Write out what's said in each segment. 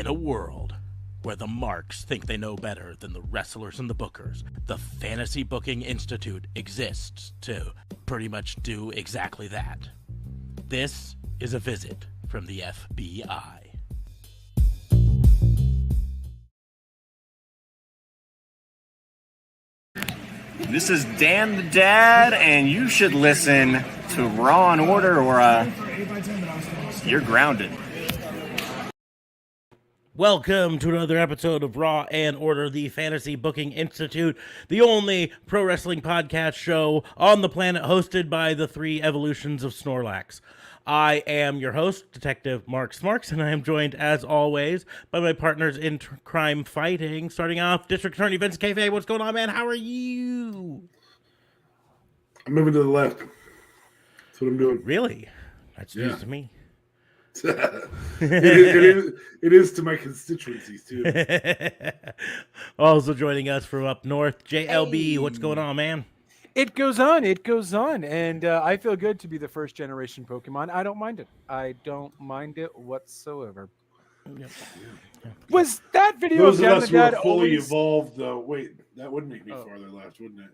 In a world where the marks think they know better than the wrestlers and the bookers, the Fantasy Booking Institute exists to pretty much do exactly that. This is a visit from the FBI. This is Dan the Dad, and you should listen to Raw and Order or you're grounded. Welcome to another episode of Raw and Order, the Fantasy Booking Institute, the only pro wrestling podcast show on the planet hosted by the three evolutions of Snorlax. I am your host, Detective Mark Smarks, and I am joined, as always, by my partners in crime fighting. Starting off, District Attorney Vince Cafe. What's going on, man? How are you? I'm moving to the left. That's what I'm doing. Really? That's news to me. it is to my constituencies, too. Also joining us from up north, JLB. Hey. What's going on, man? It goes on, and I feel good to be the first generation Pokemon. I don't mind it whatsoever. Yep. Was that video Those of of Dan us the who are Dad fully always... evolved, though? Wait, that would make me farther left, wouldn't it?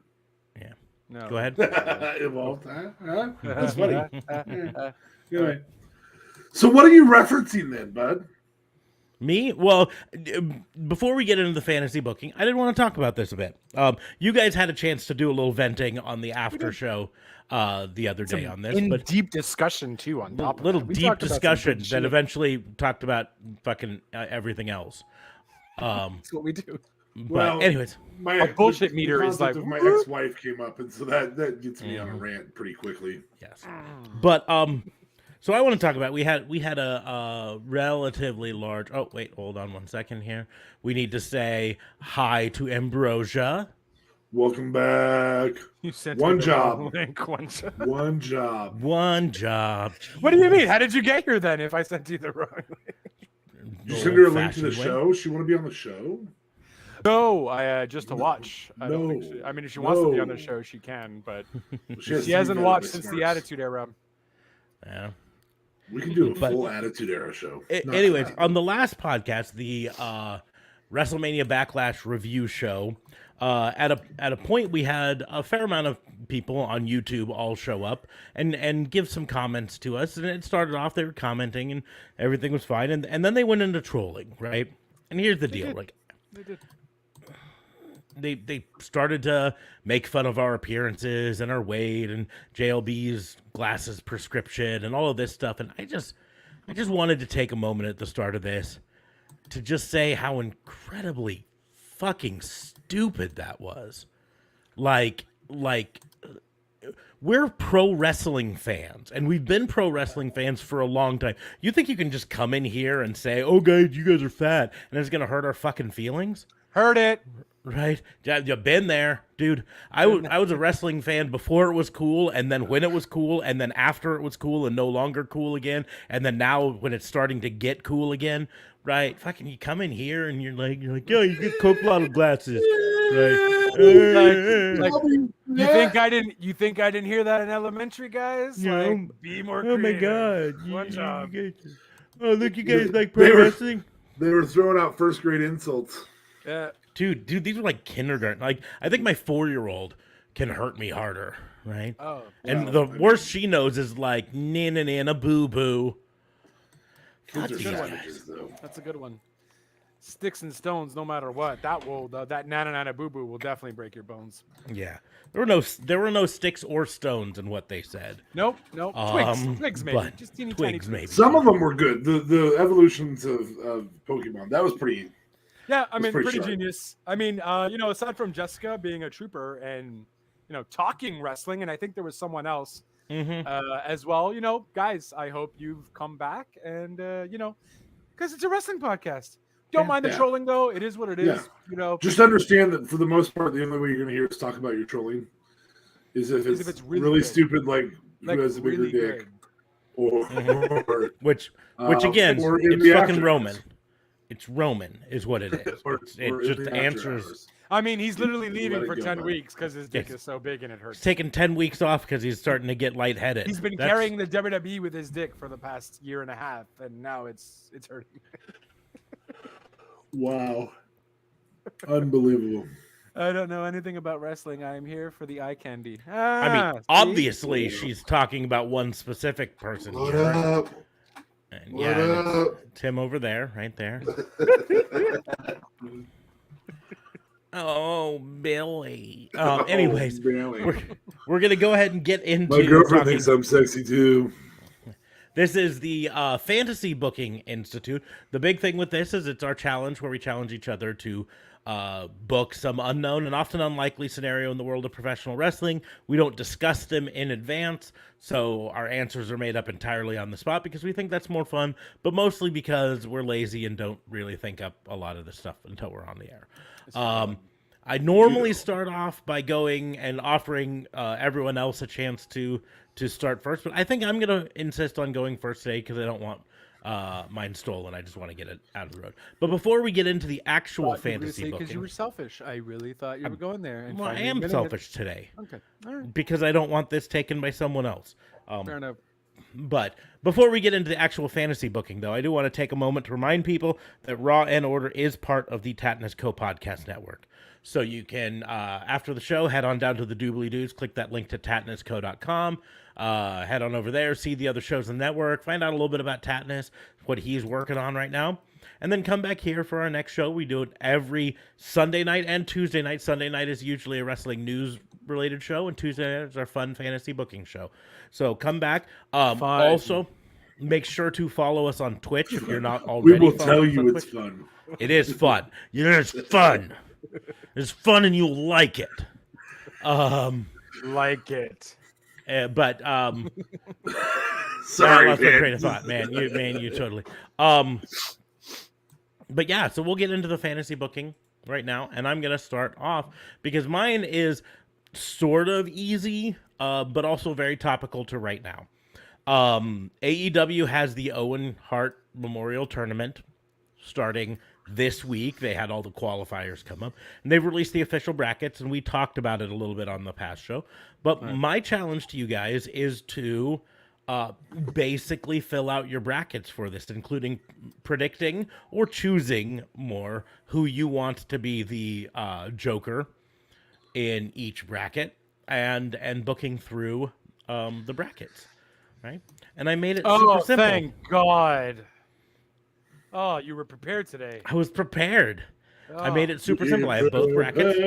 Yeah. No. Go ahead. Evolved, huh? That's funny. Anyway. So what are you referencing then, bud? Me? Well, before we get into the fantasy booking, I did want to talk about this a bit. You guys had a chance to do a little venting on the after show the other day on this. But deep discussion, too, on top of little it. deep discussion that eventually talked about fucking everything else. That's what we do. But anyways. My bullshit meter is like... My ex-wife came up, and so that gets me on a rant pretty quickly. Yes. But... So I want to talk about, we had a relatively large, oh, wait, hold on one second here. We need to say hi to Ambrosia. Welcome back. You sent one job. One job. One job. What do you mean? How did you get here then if I sent you the wrong link? You send her a link to the show? She want to be on the show? No, just to watch. I don't think so. I mean, if she wants to be on the show, she can, but she hasn't watched since the Attitude Era. Yeah. We can do a full Attitude Era show. Anyways, on the last podcast, the WrestleMania Backlash review show, at a point we had a fair amount of people on YouTube all show up and give some comments to us. And it started off, they were commenting and everything was fine. And then they went into trolling, right? And here's the deal. They started to make fun of our appearances and our weight and JLB's glasses prescription and all of this stuff. And I just wanted to take a moment at the start of this to just say how incredibly fucking stupid that was. Like we're pro wrestling fans, and we've been pro wrestling fans for a long time. You think you can just come in here and say, "Oh, guys, you guys are fat," and it's gonna hurt our fucking feelings? Heard it. Right? You've been there, dude. I was a wrestling fan before it was cool, and then when it was cool, and then after it was cool and no longer cool again, and then now when it's starting to get cool again, right? Fucking you come in here and you're like, yeah, you get Coke bottle glasses. Right? You think I didn't hear that in elementary, guys? Like, be more creative. Oh my god. One job. Oh, look, you guys like pro wrestling? They were throwing out first grade insults. Yeah. Dude, these are like kindergarten. Like, I think my 4-year-old can hurt me harder, right? Oh. And the worst she knows is like, nana, boo-boo. Kids are savages, though. That's a good one. Sticks and stones, no matter what. That nana boo-boo will definitely break your bones. Yeah. There were no sticks or stones in what they said. Nope. Twigs maybe. Just teeny tiny maybe. Some of them were good. The evolutions of Pokemon, that was pretty... Yeah, I mean, pretty sharp. Genius. I mean, aside from Jessica being a trooper and, talking wrestling, and I think there was someone else as well. Guys, I hope you've come back and, because it's a wrestling podcast. Don't mind the trolling, though. It is what it is. Just understand that for the most part, the only way you're going to hear us talk about your trolling is if it's really stupid, like who has a bigger really dick. Good. Or which again, it's fucking Roman. It's Roman, is what it is. It just answers. I mean, he's literally leaving for 10 weeks because his dick is so big and it hurts. He's taking 10 weeks off because he's starting to get lightheaded. He's been carrying the WWE with his dick for the past year and a half, and now it's hurting. Wow. Unbelievable. I don't know anything about wrestling. I'm here for the eye candy. I mean, See? obviously, she's talking about one specific person What here. up? And What yeah, and up? it's Tim over there, right there. Oh, Billy. Anyways, Barely. we're gonna go ahead and get into My girlfriend talking. thinks I'm sexy too. This is the Fantasy Booking Institute. The big thing with this is it's our challenge where we challenge each other to book some unknown and often unlikely scenario in the world of professional wrestling. We don't discuss them in advance, so our answers are made up entirely on the spot because we think that's more fun, but mostly because we're lazy and don't really think up a lot of the stuff until we're on the air. I normally start off by going and offering everyone else a chance to start first, but I think I'm going to insist on going first today because I don't want mine stolen. I just want to get it out of the road. But before we get into the actual fantasy booking, because you were selfish. I really thought you were going there. And well, I finally am admitting selfish today it. Okay, all right, because I don't want this taken by someone else. fair enough. But before we get into the actual fantasy booking, though, I do want to take a moment to remind people that Raw and Order is part of the Tatnus Co podcast network. So you can, after the show, head on down to the Doobly Doos, click that link to tatnusco.com, head on over there, see the other shows in the network, find out a little bit about Tatnus, what he's working on right now, and then come back here for our next show. We do it every Sunday night and Tuesday night. Sunday night is usually a wrestling news related show, and Tuesday night is our fun fantasy booking show. So come back. Also, make sure to follow us on Twitch if you're not already. We will tell following us on you it's Twitch. fun. It is fun. It's fun. It's fun, and you'll like it. Like it. But Sorry, I lost my man. train of thought, man. You totally. But yeah, so we'll get into the fantasy booking right now, and I'm gonna start off because mine is sort of easy, but also very topical to right now. AEW has the Owen Hart Memorial Tournament starting this week. They had all the qualifiers come up, and they've released the official brackets, and we talked about it a little bit on the past show. But my challenge to you guys is to basically fill out your brackets for this, including predicting or choosing more who you want to be the Joker in each bracket, and booking through the brackets, right? And I made it super simple. Thank God. Oh, you were prepared today. I was prepared. I made it super simple. I have both brackets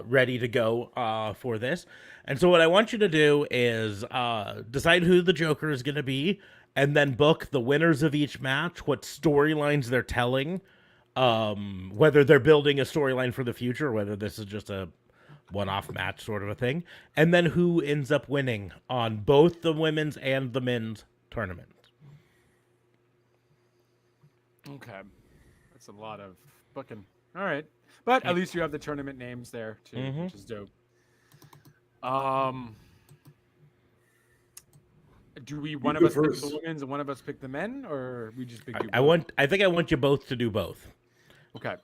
ready to go for this. And so what I want you to do is decide who the Joker is going to be, and then book the winners of each match, what storylines they're telling, whether they're building a storyline for the future, or whether this is just a one-off match sort of a thing, and then who ends up winning on both the women's and the men's tournament. Okay. That's a lot of booking. All right. But at least you have the tournament names there too, which is dope. Do we one of us pick the women's and one of us pick the men, or we just pick I think I want you both to do both. Okay.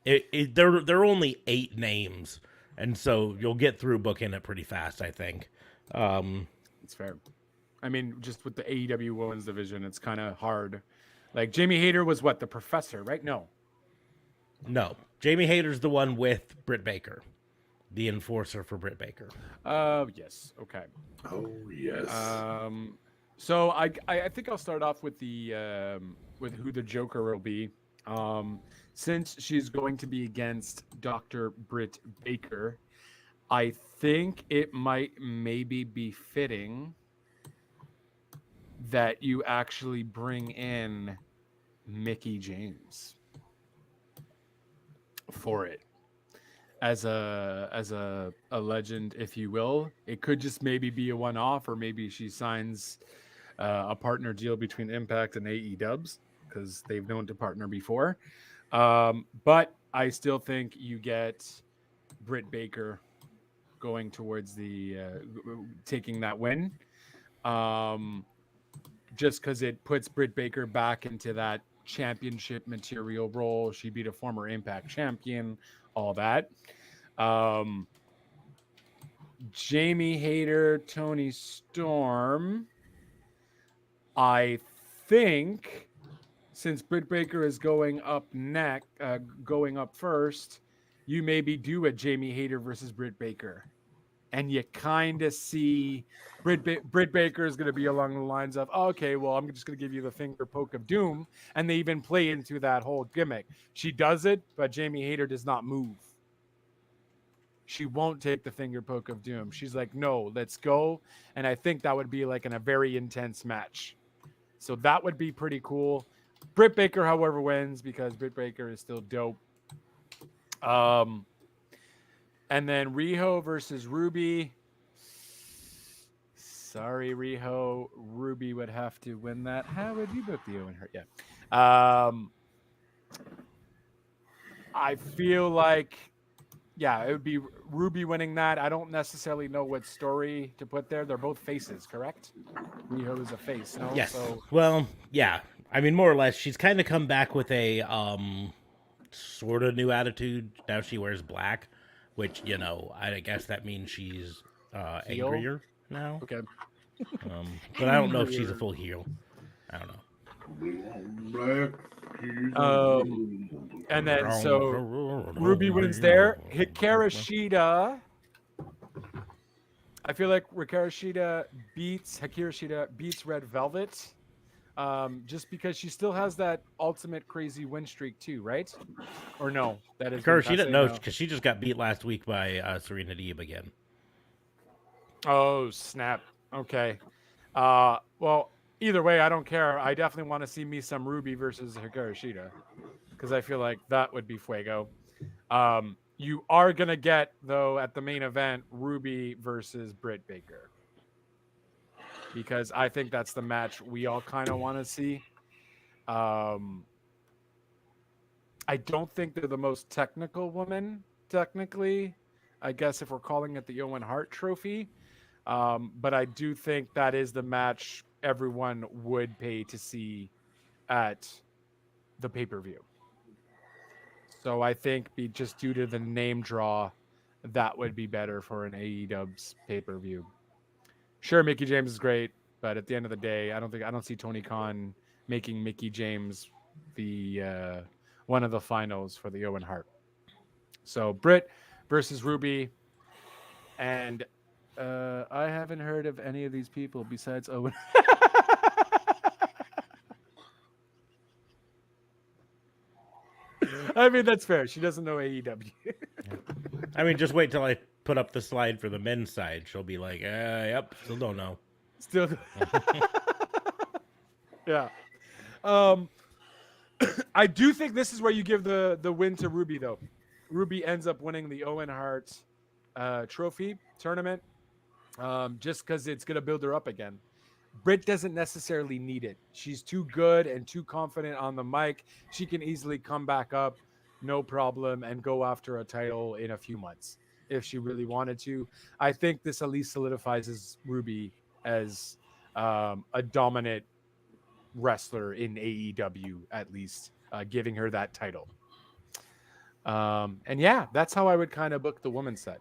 There are only 8 names, and so you'll get through booking it pretty fast, I think. It's fair. I mean, just with the AEW women's division, it's kind of hard. Like Jamie Hayter was what, the professor, right? No. Jamie Hayter's the one with Britt Baker, the enforcer for Britt Baker. Yes. Okay. Oh yes. So I think I'll start off with the with who the Joker will be. Since she's going to be against Dr. Britt Baker, I think it might maybe be fitting that you actually bring in Mickie James for it as a legend, if you will. It could just maybe be a one-off, or maybe she signs a partner deal between Impact and AEW because they've known to partner before. But I still think you get Britt Baker going towards the taking that win. Just because it puts Britt Baker back into that championship material role. She beat a former Impact champion, all that. Jamie Hayter, Tony Storm, I think since Britt Baker is going up first, you maybe do a Jamie Hayter versus Britt Baker, and you kind of see Britt Baker is going to be along the lines of, oh, okay, well, I'm just going to give you the finger poke of doom, and they even play into that whole gimmick. She does it, but Jamie Hayter does not move. She won't take the finger poke of doom. She's like, no, let's go. And I think that would be like in a very intense match. So that would be pretty cool. Britt Baker, however, wins because Britt Baker is still dope. And then Riho versus Ruby. Sorry, Riho. Ruby would have to win that. How would you book the Owen Hart? Yeah. I feel like, yeah, it would be Ruby winning that. I don't necessarily know what story to put there. They're both faces, correct? Riho is a face, no? Yes. So, well, yeah. I mean, more or less, she's kind of come back with a sort of new attitude. Now she wears black, which, you know, I guess that means she's angrier now. okay. But I don't know if she's a full heel. I don't know. And then so Ruby wins there. Hikaru Shida. I feel like Hikaru Shida beats Red Velvet. Just because she still has that ultimate crazy win streak too, right? Or no? That is Hikaru Shida, no, because she just got beat last week by Serena Deeb again. Oh, snap. Okay. Well, either way, I don't care. I definitely want to see me some Ruby versus Hikaru Shida because I feel like that would be fuego. You are going to get, though, at the main event, Ruby versus Britt Baker because I think that's the match we all kind of want to see. I don't think they're the most technical woman, technically. I guess if we're calling it the Owen Hart Trophy. But I do think that is the match everyone would pay to see at the pay-per-view. So I think just due to the name draw, that would be better for an AEW's pay-per-view. Sure, Mickie James is great, but at the end of the day, I don't see Tony Khan making Mickie James the one of the finals for the Owen Hart. So Britt versus Ruby, and I haven't heard of any of these people besides Owen. I mean, that's fair. She doesn't know AEW. I mean, just wait till I put up the slide for the men's side. She'll be like, yep, still don't know. Still. Yeah. I do think this is where you give the win to Ruby, though. Ruby ends up winning the Owen Hart Trophy tournament. Just because it's going to build her up again. Britt doesn't necessarily need it. She's too good and too confident on the mic. She can easily come back up, no problem, and go after a title in a few months if she really wanted to. I think this at least solidifies Ruby as a dominant wrestler in AEW, at least, giving her that title. And yeah, that's how I would kind of book the women's set.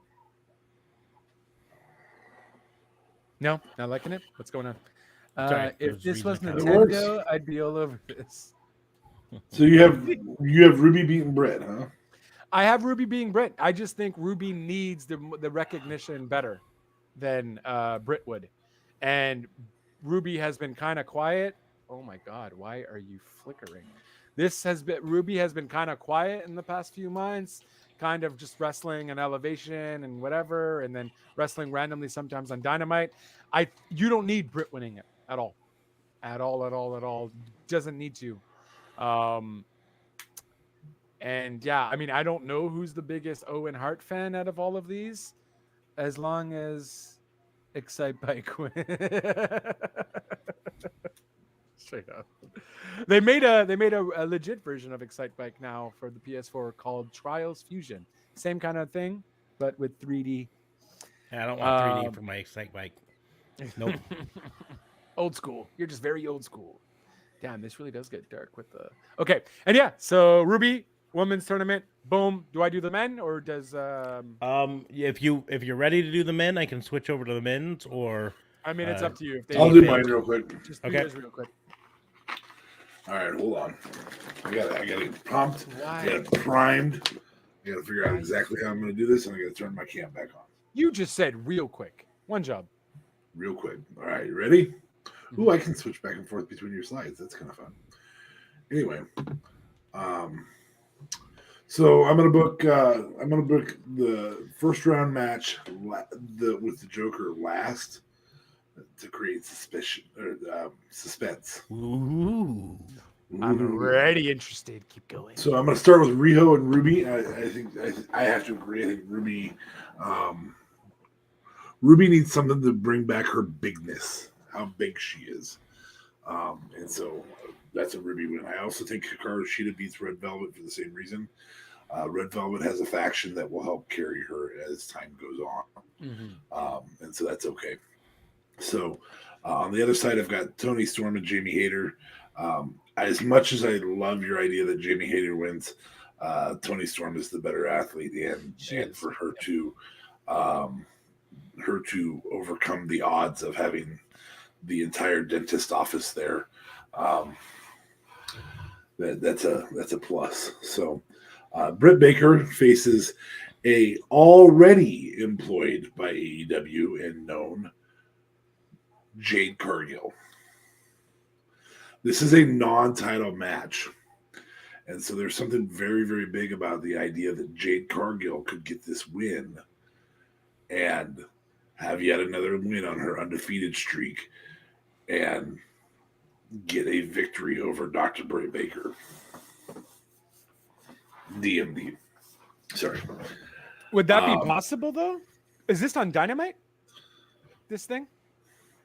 No, not liking it. What's going on? Sorry, if this was kinda Nintendo, I'd be all over this. So you have Ruby beating Britt, huh? I have Ruby being Britt. I just think Ruby needs the recognition better than Britt would, and Ruby has been kind of quiet. Oh my God, why are you flickering? Ruby has been kind of quiet in the past few months. Kind of just wrestling an elevation and whatever, and then wrestling randomly sometimes on Dynamite. You don't need Britt winning it at all. Doesn't need to. And yeah, I mean, I don't know who's the biggest Owen Hart fan out of all of these, as long as Excite Bike wins. Straight up. They made a legit version of Excite Bike now for the PS4 called Trials Fusion. Same kind of thing, but with 3D. Yeah, I don't want 3D for my Excite Bike. Nope. Old school. You're just very old school. Damn, this really does get dark with the. Okay, and yeah, so Ruby women's tournament. Boom. Do I do the men or does? If you're ready to do the men, I can switch over to the men's, or I mean, it's up to you. If I'll do mine real quick. Just okay. Real quick. All right, hold on. I got to get pumped. Why? I got it primed. I got to figure out exactly how I'm going to do this, and I got to turn my cam back on. You just said real quick. One job. Real quick. All right, you ready? Ooh, I can switch back and forth between your slides. That's kind of fun. Anyway, so I'm gonna book the first round match with the Joker last to create suspicion or suspense. Ooh. I'm already interested. Keep going. So I'm gonna start with Riho and Ruby. I think I have to agree. I think Ruby needs something to bring back her bigness, how big she is, and so that's a Ruby win. I also think Hikaru Shida beats Red Velvet for the same reason. Red Velvet has a faction that will help carry her as time goes on, and so that's okay. So on the other side, I've got Tony Storm and Jamie Hayter. As much as I love your idea that Jamie Hayter wins, Tony Storm is the better athlete, and for her to overcome the odds of having the entire dentist office there, that's a plus. So Britt Baker faces a already employed by AEW and known Jade Cargill. This is a non-title match. And so there's something very, very big about the idea that Jade Cargill could get this win and have yet another win on her undefeated streak and get a victory over Dr. Britt Baker. DMD. Sorry. Would that be possible, though? Is this on Dynamite? This thing?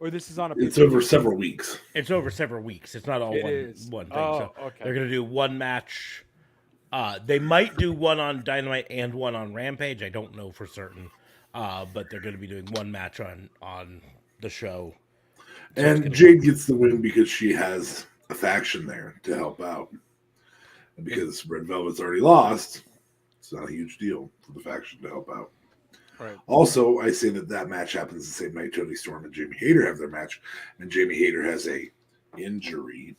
Or this is on a... It's over several weeks. It's over several weeks. It's not all one thing. So they're going to do one match. They might do one on Dynamite and one on Rampage. I don't know for certain. But they're going to be doing one match on the show. So and Jade gets the win because she has a faction there to help out. And because Red Velvet's already lost, it's not a huge deal for the faction to help out. Right. Also, I say that match happens the same night Tony Storm and Jamie Hayter have their match, and Jamie Hayter has a injury,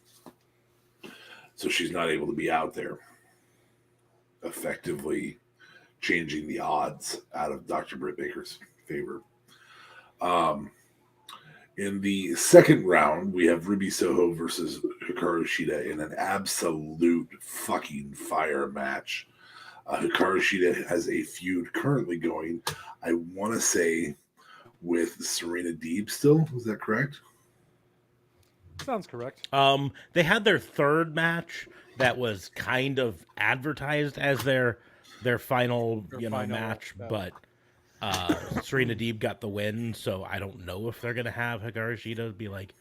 so she's not able to be out there, effectively changing the odds out of Dr. Britt Baker's favor. In the second round, we have Ruby Soho versus Hikaru Shida in an absolute fucking fire match. Hikaru Shida has a feud currently going, I want to say, with Serena Deeb still. Is that correct? Sounds correct. They had their third match that was kind of advertised as their final match, but Serena Deeb got the win, so I don't know if they're gonna have Hikaru Shida be like.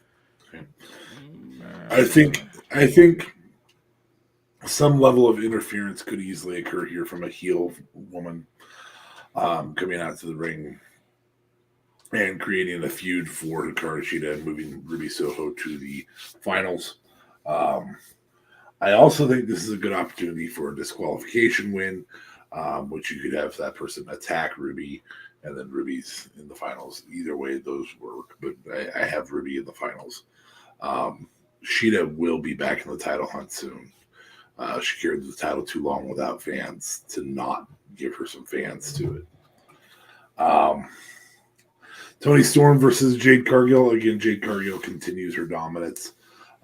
I think some level of interference could easily occur here from a heel woman coming out to the ring and creating a feud for Hikaru Shida and moving Ruby Soho to the finals. I also think this is a good opportunity for a disqualification win, which you could have that person attack Ruby and then Ruby's in the finals. Either way, those work, but I have Ruby in the finals. Shida will be back in the title hunt soon. She carried the title too long without fans to not give her some fans to it. Tony Storm versus Jade Cargill. Again, Jade Cargill continues her dominance.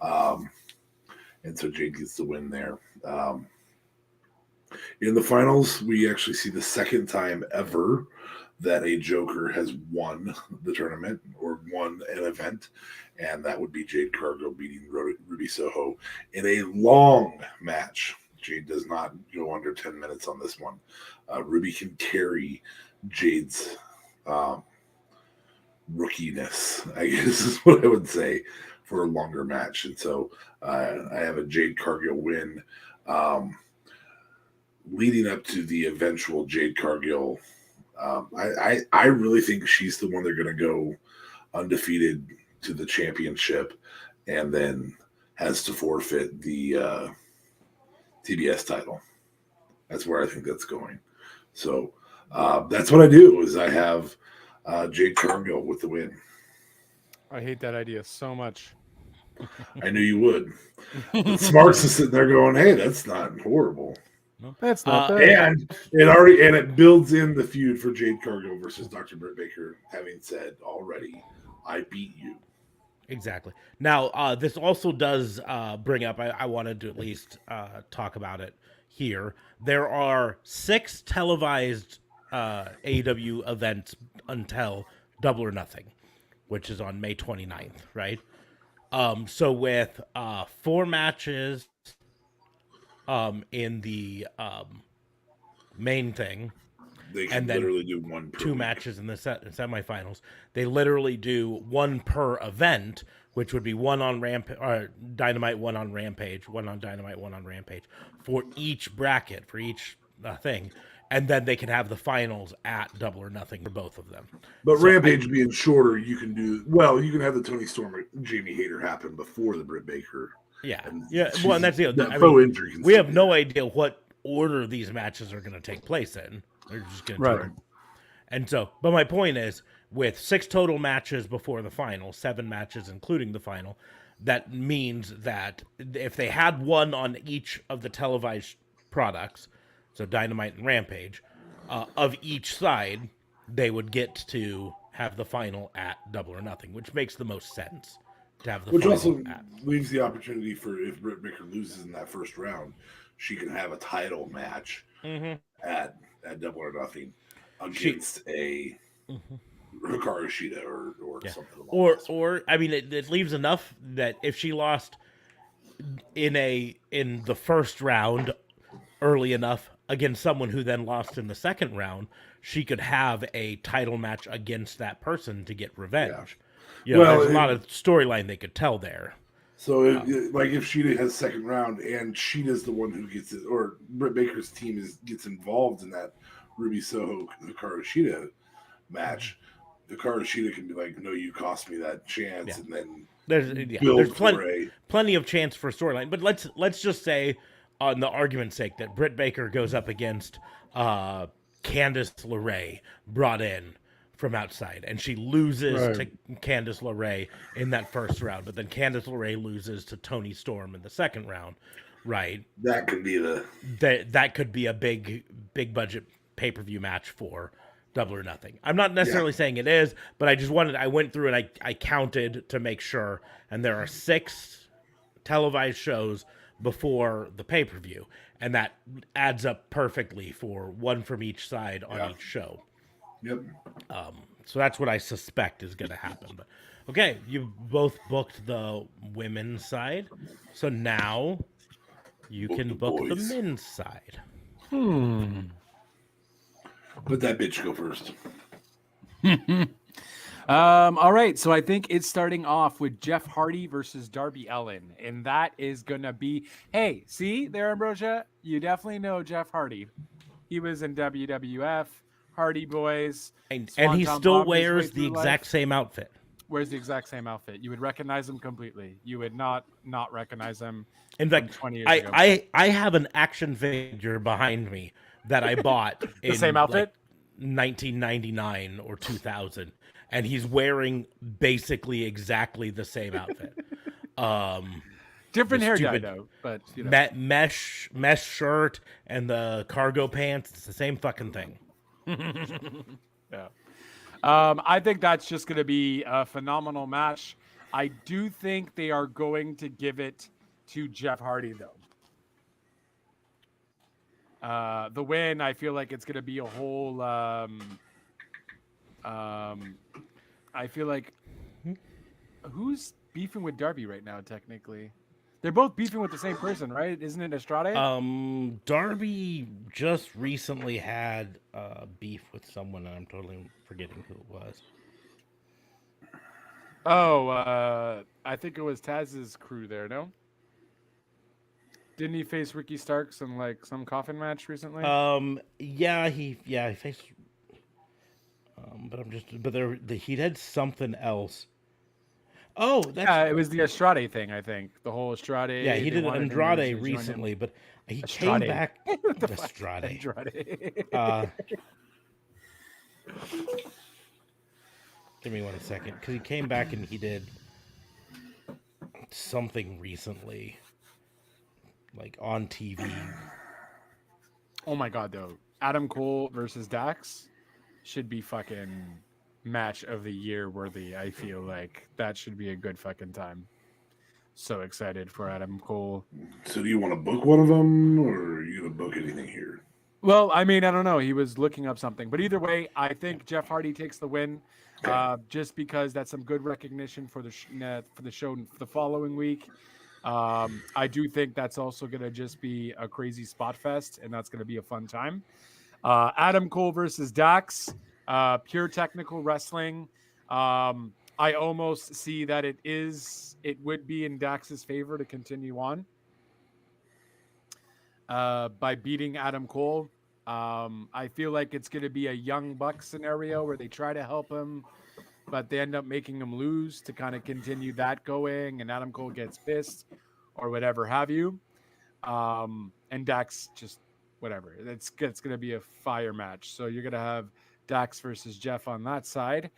And so Jade gets the win there. In the finals, we actually see the second time ever that a Joker has won the tournament or won an event, and that would be Jade Cargill beating Ruby Soho in a long match. Jade does not go under 10 minutes on this one. Ruby can carry Jade's rookiness, I guess is what I would say, for a longer match. And so I have a Jade Cargill win leading up to the eventual Jade Cargill. I really think she's the one they're going to go undefeated to the championship and then has to forfeit the TBS title. That's where I think that's going. So that's what I do is I have Jade Cargill with the win. I hate that idea so much. I knew you would. But Smarks is sitting there going, "Hey, that's not horrible." That's not bad. And it builds in the feud for Jade Cargill versus Dr. Britt Baker, having said already, "I beat you." Exactly. Now, this also does bring up, I wanted to at least talk about it here. There are 6 televised AEW events until Double or Nothing, which is on May 29th, right? So with 4 matches in the main thing, They can and then literally do one per 2 week. matches in the semifinals. They literally do 1 per event, which would be 1 on Dynamite, 1 on Rampage, 1 on Dynamite, 1 on Rampage for each bracket, for each thing. And then they can have the finals at Double or Nothing for both of them. But So Rampage being shorter, you can have the Tony Storm Jamie Hayter happen before the Britt Baker. Yeah. And Well, and that's the other. that faux injury. We have no idea what order these matches are going to take place in. They're just going to take them. And so, but my point is, with 6 total matches before the final, 7 matches including the final, that means that if they had 1 on each of the televised products, so Dynamite and Rampage, of each side, they would get to have the final at Double or Nothing, which makes the most sense to have the Which final also at. leaves the opportunity for, if Britt Baker loses in that first round, she can have a title match at Double or Nothing against a Hikaru Shida or something. Or I mean, it leaves enough that if she lost in the first round early enough against someone who then lost in the second round, she could have a title match against that person to get revenge. Yeah. There's a lot of storyline they could tell there. So, if Shida has second round and Shida's the one who gets it, or Britt Baker's team gets involved in that Ruby Soho Hikaru Shida match, Hikaru Shida can be like, "No, you cost me that chance," and then there's plenty of chance for storyline. But let's just say, on the argument's sake, that Britt Baker goes up against Candice LeRae, brought in from outside, and she loses to Candice LeRae in that first round, but then Candice LeRae loses to Toni Storm in the second round, right? That could be that could be a big budget pay-per-view match for Double or Nothing. I'm not necessarily saying it is, but I went through and I counted to make sure, and there are 6 televised shows before the pay-per-view, and that adds up perfectly for 1 from each side on each show. Yep. So that's what I suspect is going to happen. But okay, you both booked the women's side, so now you can book the men's side. Let that bitch go first. All right, so I think it's starting off with Jeff Hardy versus Darby Allin, and that is gonna be. Hey, see there, Ambrosia? You definitely know Jeff Hardy. He was in WWF, Hardy Boys, and he still wears the exact same outfit. Wears the exact same outfit. You would recognize him completely. You would not recognize him. In fact, 20 years ago. I have an action figure behind me that I bought the same outfit, 1999 or 2000, and he's wearing basically exactly the same outfit. Different hair dye though, but you know. mesh shirt and the cargo pants. It's the same fucking thing. Yeah. I think that's just going to be a phenomenal match. I do think they are going to give it to Jeff Hardy, though. The win, I feel like it's going to be a whole. I feel like who's beefing with Darby right now? Technically, they're both beefing with the same person, right? Isn't it Estrade? Darby just recently had beef with someone, and I'm totally forgetting who it was. Oh, I think it was Taz's crew there. No. Didn't he face Ricky Starks in like some coffin match recently? Yeah, he faced. He did something else. Oh, it was the Estrade thing. I think the whole Estrade. Yeah, he did Andrade recently, but he came back. Estrade. Give me 1 second, because he came back and he did something recently, like on TV. Oh my god, though. Adam Cole versus Dax should be fucking match of the year worthy. I feel like that should be a good fucking time. So excited for Adam Cole. So do you want to book one of them, or are you gonna book anything here? Well, I mean, I don't know. He was looking up something, but either way, I think Jeff Hardy takes the win, just because that's some good recognition for the show for the following week. I do think that's also going to just be a crazy spot fest, and that's going to be a fun time. Adam Cole versus Dax, pure technical wrestling. I almost see that it would be in Dax's favor to continue on by beating Adam Cole. I feel like it's going to be a young buck scenario where they try to help him, but they end up making him lose to kind of continue that going, and Adam Cole gets pissed or whatever have you. And Dax just whatever. It's going to be a fire match. So you're going to have Dax versus Jeff on that side.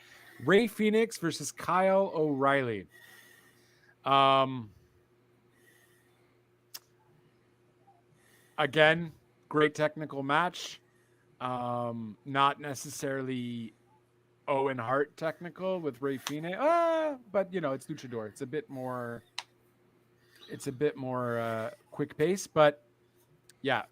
Ray Phoenix versus Kyle O'Reilly. Again, great technical match. Not necessarily Owen Hart technical with Ray Phoenix. But you know, it's luchador. It's a bit more quick pace, but yeah.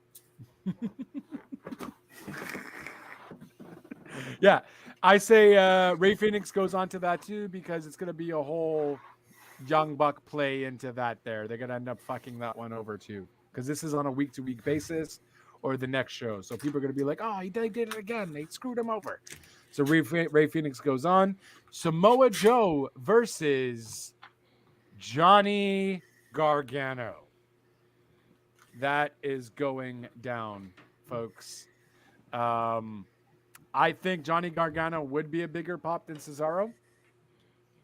Yeah. I say Ray Phoenix goes on to that too, because it's going to be a whole young buck play into that there. They're going to end up fucking that one over too, because this is on a week-to-week basis or the next show. So people are going to be like, oh, he did it again. They screwed him over. So Ray Phoenix goes on. Samoa Joe versus Johnny Gargano. That is going down, folks. I think Johnny Gargano would be a bigger pop than Cesaro,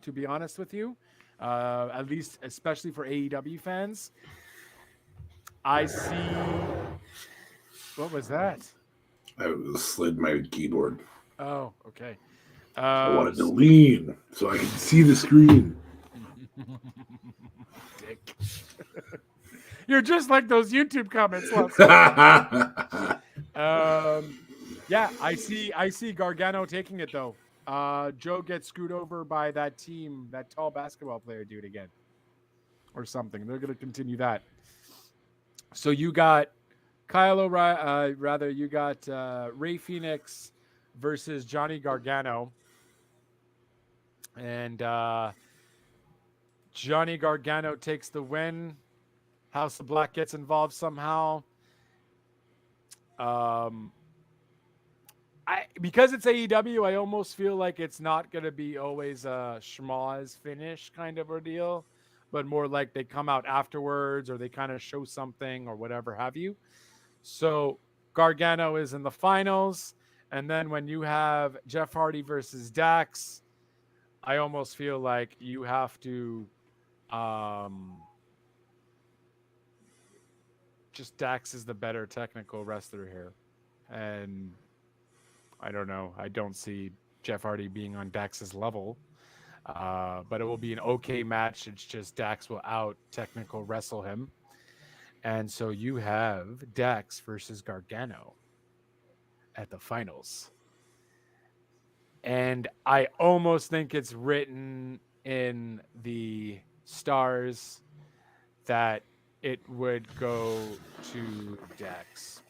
to be honest with you. At least, especially for AEW fans. I see... What was that? I slid my keyboard. Oh, okay. I wanted to lean so I could see the screen. Dick. You're just like those YouTube comments. Yeah, I see Gargano taking it though. Joe gets screwed over by that team, that tall basketball player dude again, or something. They're gonna continue that. So you got Kyle O'Reilly, you got Ray Phoenix versus Johnny Gargano, and Johnny Gargano takes the win. House of Black gets involved somehow. Because it's AEW, I almost feel like it's not going to be always a schmoz finish kind of ordeal, but more like they come out afterwards or they kind of show something or whatever have you. So Gargano is in the finals. And then when you have Jeff Hardy versus Dax, I almost feel like you have to just Dax is the better technical wrestler here. And I don't know. I don't see Jeff Hardy being on Dax's level. But it will be an okay match. It's just Dax will out technical wrestle him. And so you have Dax versus Gargano at the finals. And I almost think it's written in the stars that it would go to Dax.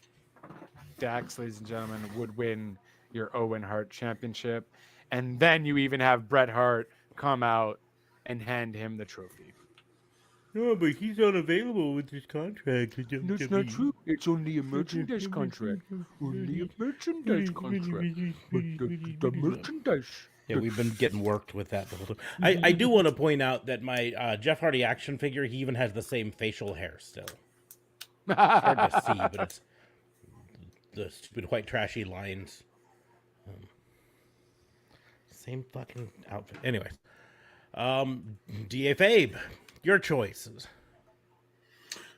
Dax, ladies and gentlemen, would win your Owen Hart Championship. And then you even have Bret Hart come out and hand him the trophy. No, but he's unavailable with his contract. That's not true. It's only a merchandise contract. Only a merchandise contract. But the merchandise. Yeah, we've been getting worked with that the whole time. I do want to point out that my Jeff Hardy action figure, he even has the same facial hair still. It's hard to see, but it's the stupid white trashy lines. Same fucking outfit. Anyways, DA Fabe, your choices.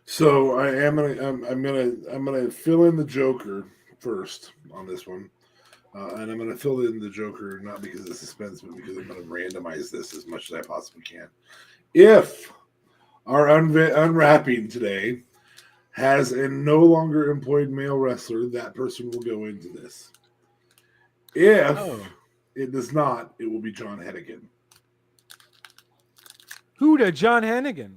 So I'm gonna fill in the Joker first on this one, and I'm gonna fill in the Joker not because of suspense, but because I'm gonna randomize this as much as I possibly can. If are unwrapping today has a no longer employed male wrestler, that person will go into this. If it does not, it will be John Hennigan. Who to John Hennigan?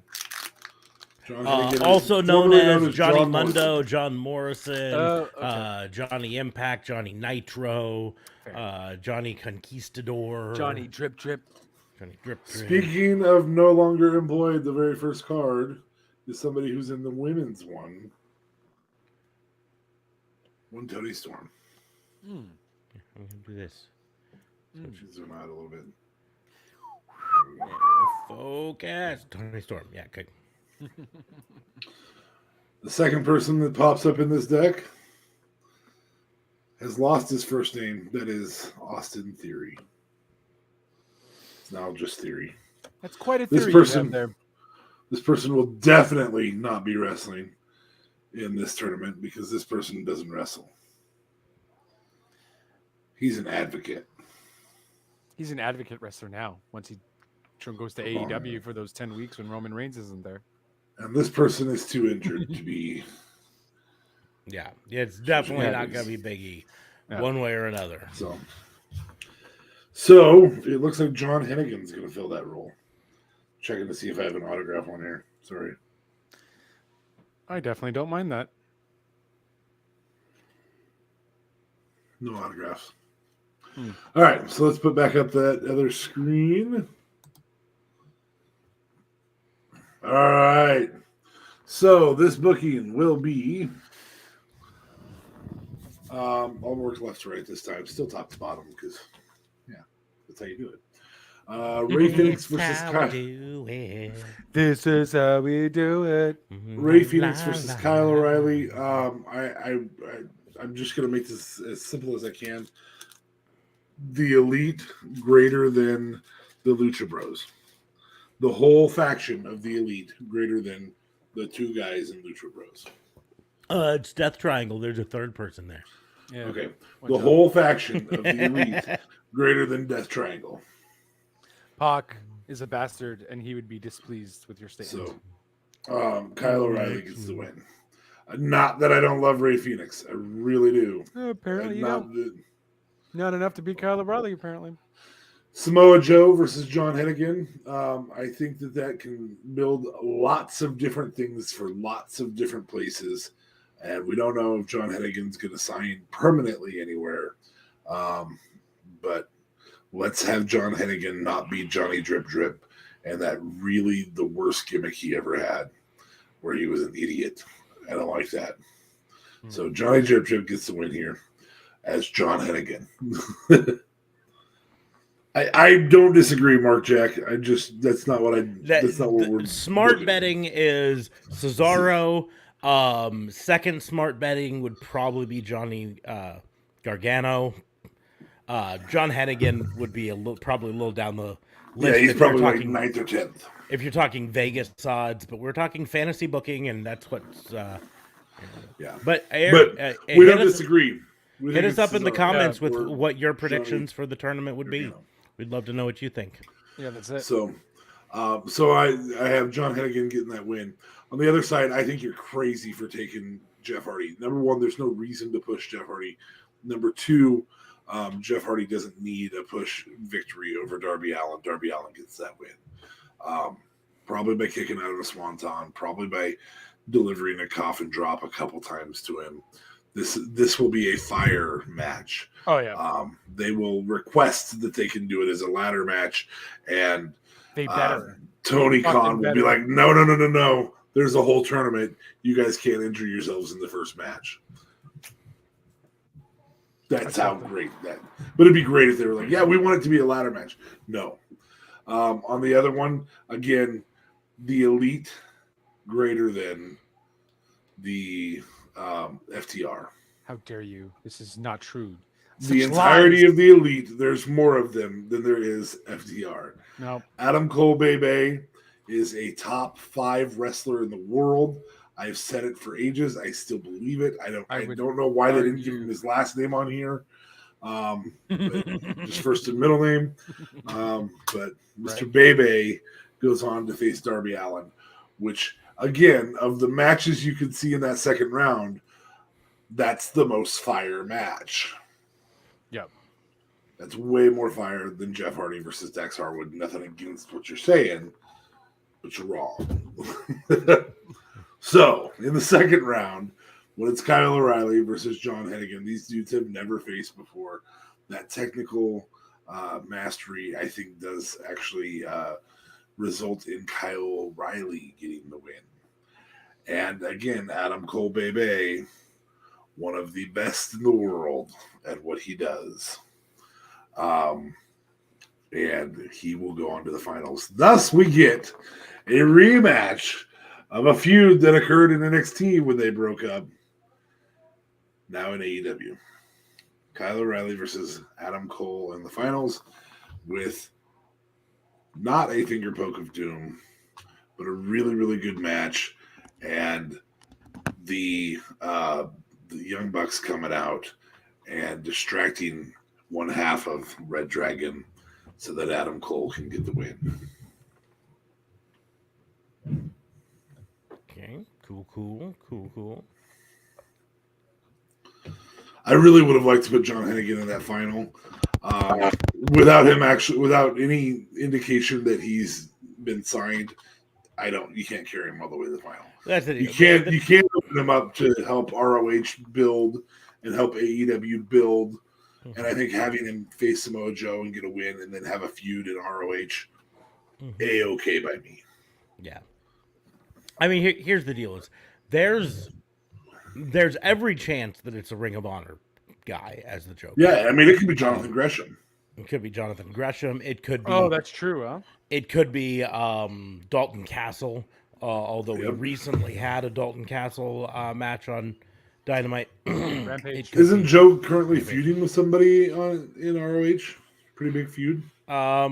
John Hennigan Also is known formerly as Johnny John Mundo, Morrison. John Morrison, Okay. Johnny Impact, Johnny Nitro, Johnny Conquistador, Johnny Drip Drip. Johnny Drip Drip. Speaking of no longer employed, the very first card is somebody who's in the women's one. One Tony Storm. I'm gonna do this. Zoom out a little bit. Focus. Tony Storm. Yeah, good. The second person that pops up in this deck has lost his first name. That is Austin Theory. It's now just Theory. That's quite a theory This you person, have there. this person will definitely not be wrestling in this tournament because this person doesn't wrestle. He's an advocate. He's an advocate wrestler now. Once he goes to AEW for those 10 weeks when Roman Reigns isn't there. And this person is too injured to be. Yeah, it's definitely not going to be Big E, one way or another. So it looks like John Hennigan's going to fill that role. Checking to see if I have an autograph on here. Sorry. I definitely don't mind that. No autographs. All right, so let's put back up that other screen. All right. So this booking will be I'll work left to right this time. Still top to bottom because that's how you do it. Ray Phoenix versus Kyle. This is how we do it. Ray Phoenix versus Kyle O'Reilly. I'm just gonna make this as simple as I can. The Elite greater than the Lucha Bros. The whole faction of the Elite greater than the two guys in Lucha Bros. It's Death Triangle. There's a third person there. Yeah. Okay. The whole faction of the Elite greater than Death Triangle. Pac is a bastard, and he would be displeased with your statement. So, Kyle O'Reilly gets the win. Not that I don't love Ray Phoenix. I really do. Apparently, not enough to beat Kyle O'Reilly, apparently. Samoa Joe versus John Hennigan. I think that can build lots of different things for lots of different places. And we don't know if John Hennigan's going to sign permanently anywhere. But let's have John Hennigan not be Johnny Drip Drip and that really the worst gimmick he ever had where he was an idiot. I don't like that. So Johnny Drip Drip gets the win here as John Hennigan. I don't disagree, Mark Jack. That's not what we're smart looking. betting is Cesaro. Second smart betting would probably be Johnny Gargano. John Hennigan would be probably a little down the list. Yeah, he's probably like talking 9th or 10th. If you're talking Vegas odds, but we're talking fantasy booking, and that's what's. But we don't disagree. Hit us up in the comments with what your predictions for the tournament would be. We'd love to know what you think. Yeah, that's it. So I have John Hennigan getting that win. On the other side, I think you're crazy for taking Jeff Hardy. Number one, there's no reason to push Jeff Hardy. Number two, Jeff Hardy doesn't need a push victory over Darby Allin. Darby Allin gets that win. Probably by kicking out of a swanton, probably by delivering a coffin drop a couple times to him. This will be a fire match. Oh yeah. They will request that they can do it as a ladder match, and they better. Tony Khan will be like, no. There's a whole tournament. You guys can't injure yourselves in the first match. That's how great that. But it'd be great if they were like, yeah, we want it to be a ladder match. No. On the other one, again, the Elite greater than the FTR. How dare you? This is not true. The entirety of the Elite, there's more of them than there is FTR. No. Adam Cole Bebe is a top 5 wrestler in the world. I've said it for ages. I still believe it. I don't know why they didn't give him his last name on here. Just first and middle name. But Mr. Bebe goes on to face Darby Allin. which, again, of the matches you could see in that second round, that's the most fire match. Yep. That's way more fire than Jeff Hardy versus Dax Harwood. Nothing against what you're saying, but you're wrong. So, in the second round, when it's Kyle O'Reilly versus John Hennigan, these dudes have never faced before. That technical mastery, I think, does actually result in Kyle O'Reilly getting the win. And again, Adam Cole Bebe, one of the best in the world at what he does. And he will go on to the finals. Thus, we get a rematch of a feud that occurred in NXT when they broke up. Now in AEW. Kyle O'Reilly versus Adam Cole in the finals with not a finger poke of doom, but a really, really good match. And the Young Bucks coming out and distracting one half of Red Dragon so that Adam Cole can get the win. Okay, cool. I really would have liked to put John Hennigan in that final, without any indication that he's been signed. You can't carry him all the way to the final. That's it. You can't open him up to help ROH build and help AEW build. Mm-hmm. And I think having him face Samoa Joe and get a win and then have a feud in ROH, A-okay by me. Yeah. I mean, here's the deal: is there's every chance that it's a Ring of Honor guy as the Joker. Yeah, I mean, it could be Jonathan Gresham. It could be Jonathan Gresham. It could be. Oh, that's true, huh? It could be Dalton Castle. Although we recently had a Dalton Castle match on Dynamite. Rampage. Isn't Joe currently feuding with somebody in ROH? Pretty big feud. I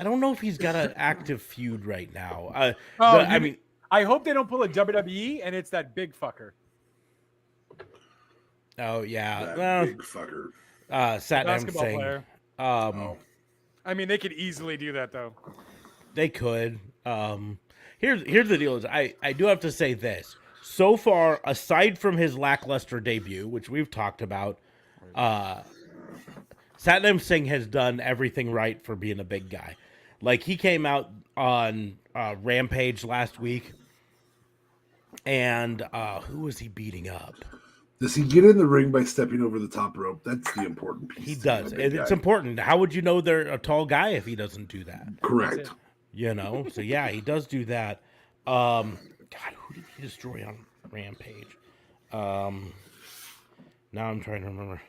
don't know if he's got an active feud right now. I hope they don't pull a WWE and it's that big fucker. Oh yeah, That big fucker. Satnam Singh. Player. I mean, they could easily do that though. They could. Here's the deal: is I do have to say this. So far, aside from his lackluster debut, which we've talked about, Satnam Singh has done everything right for being a big guy. Like, he came out on Rampage last week, and who was he beating up? Does he get in the ring by stepping over the top rope? That's the important piece. He does. It's important. How would you know they're a tall guy if he doesn't do that? Correct. You know? So, yeah, he does do that. God, who did he destroy on Rampage? Now I'm trying to remember.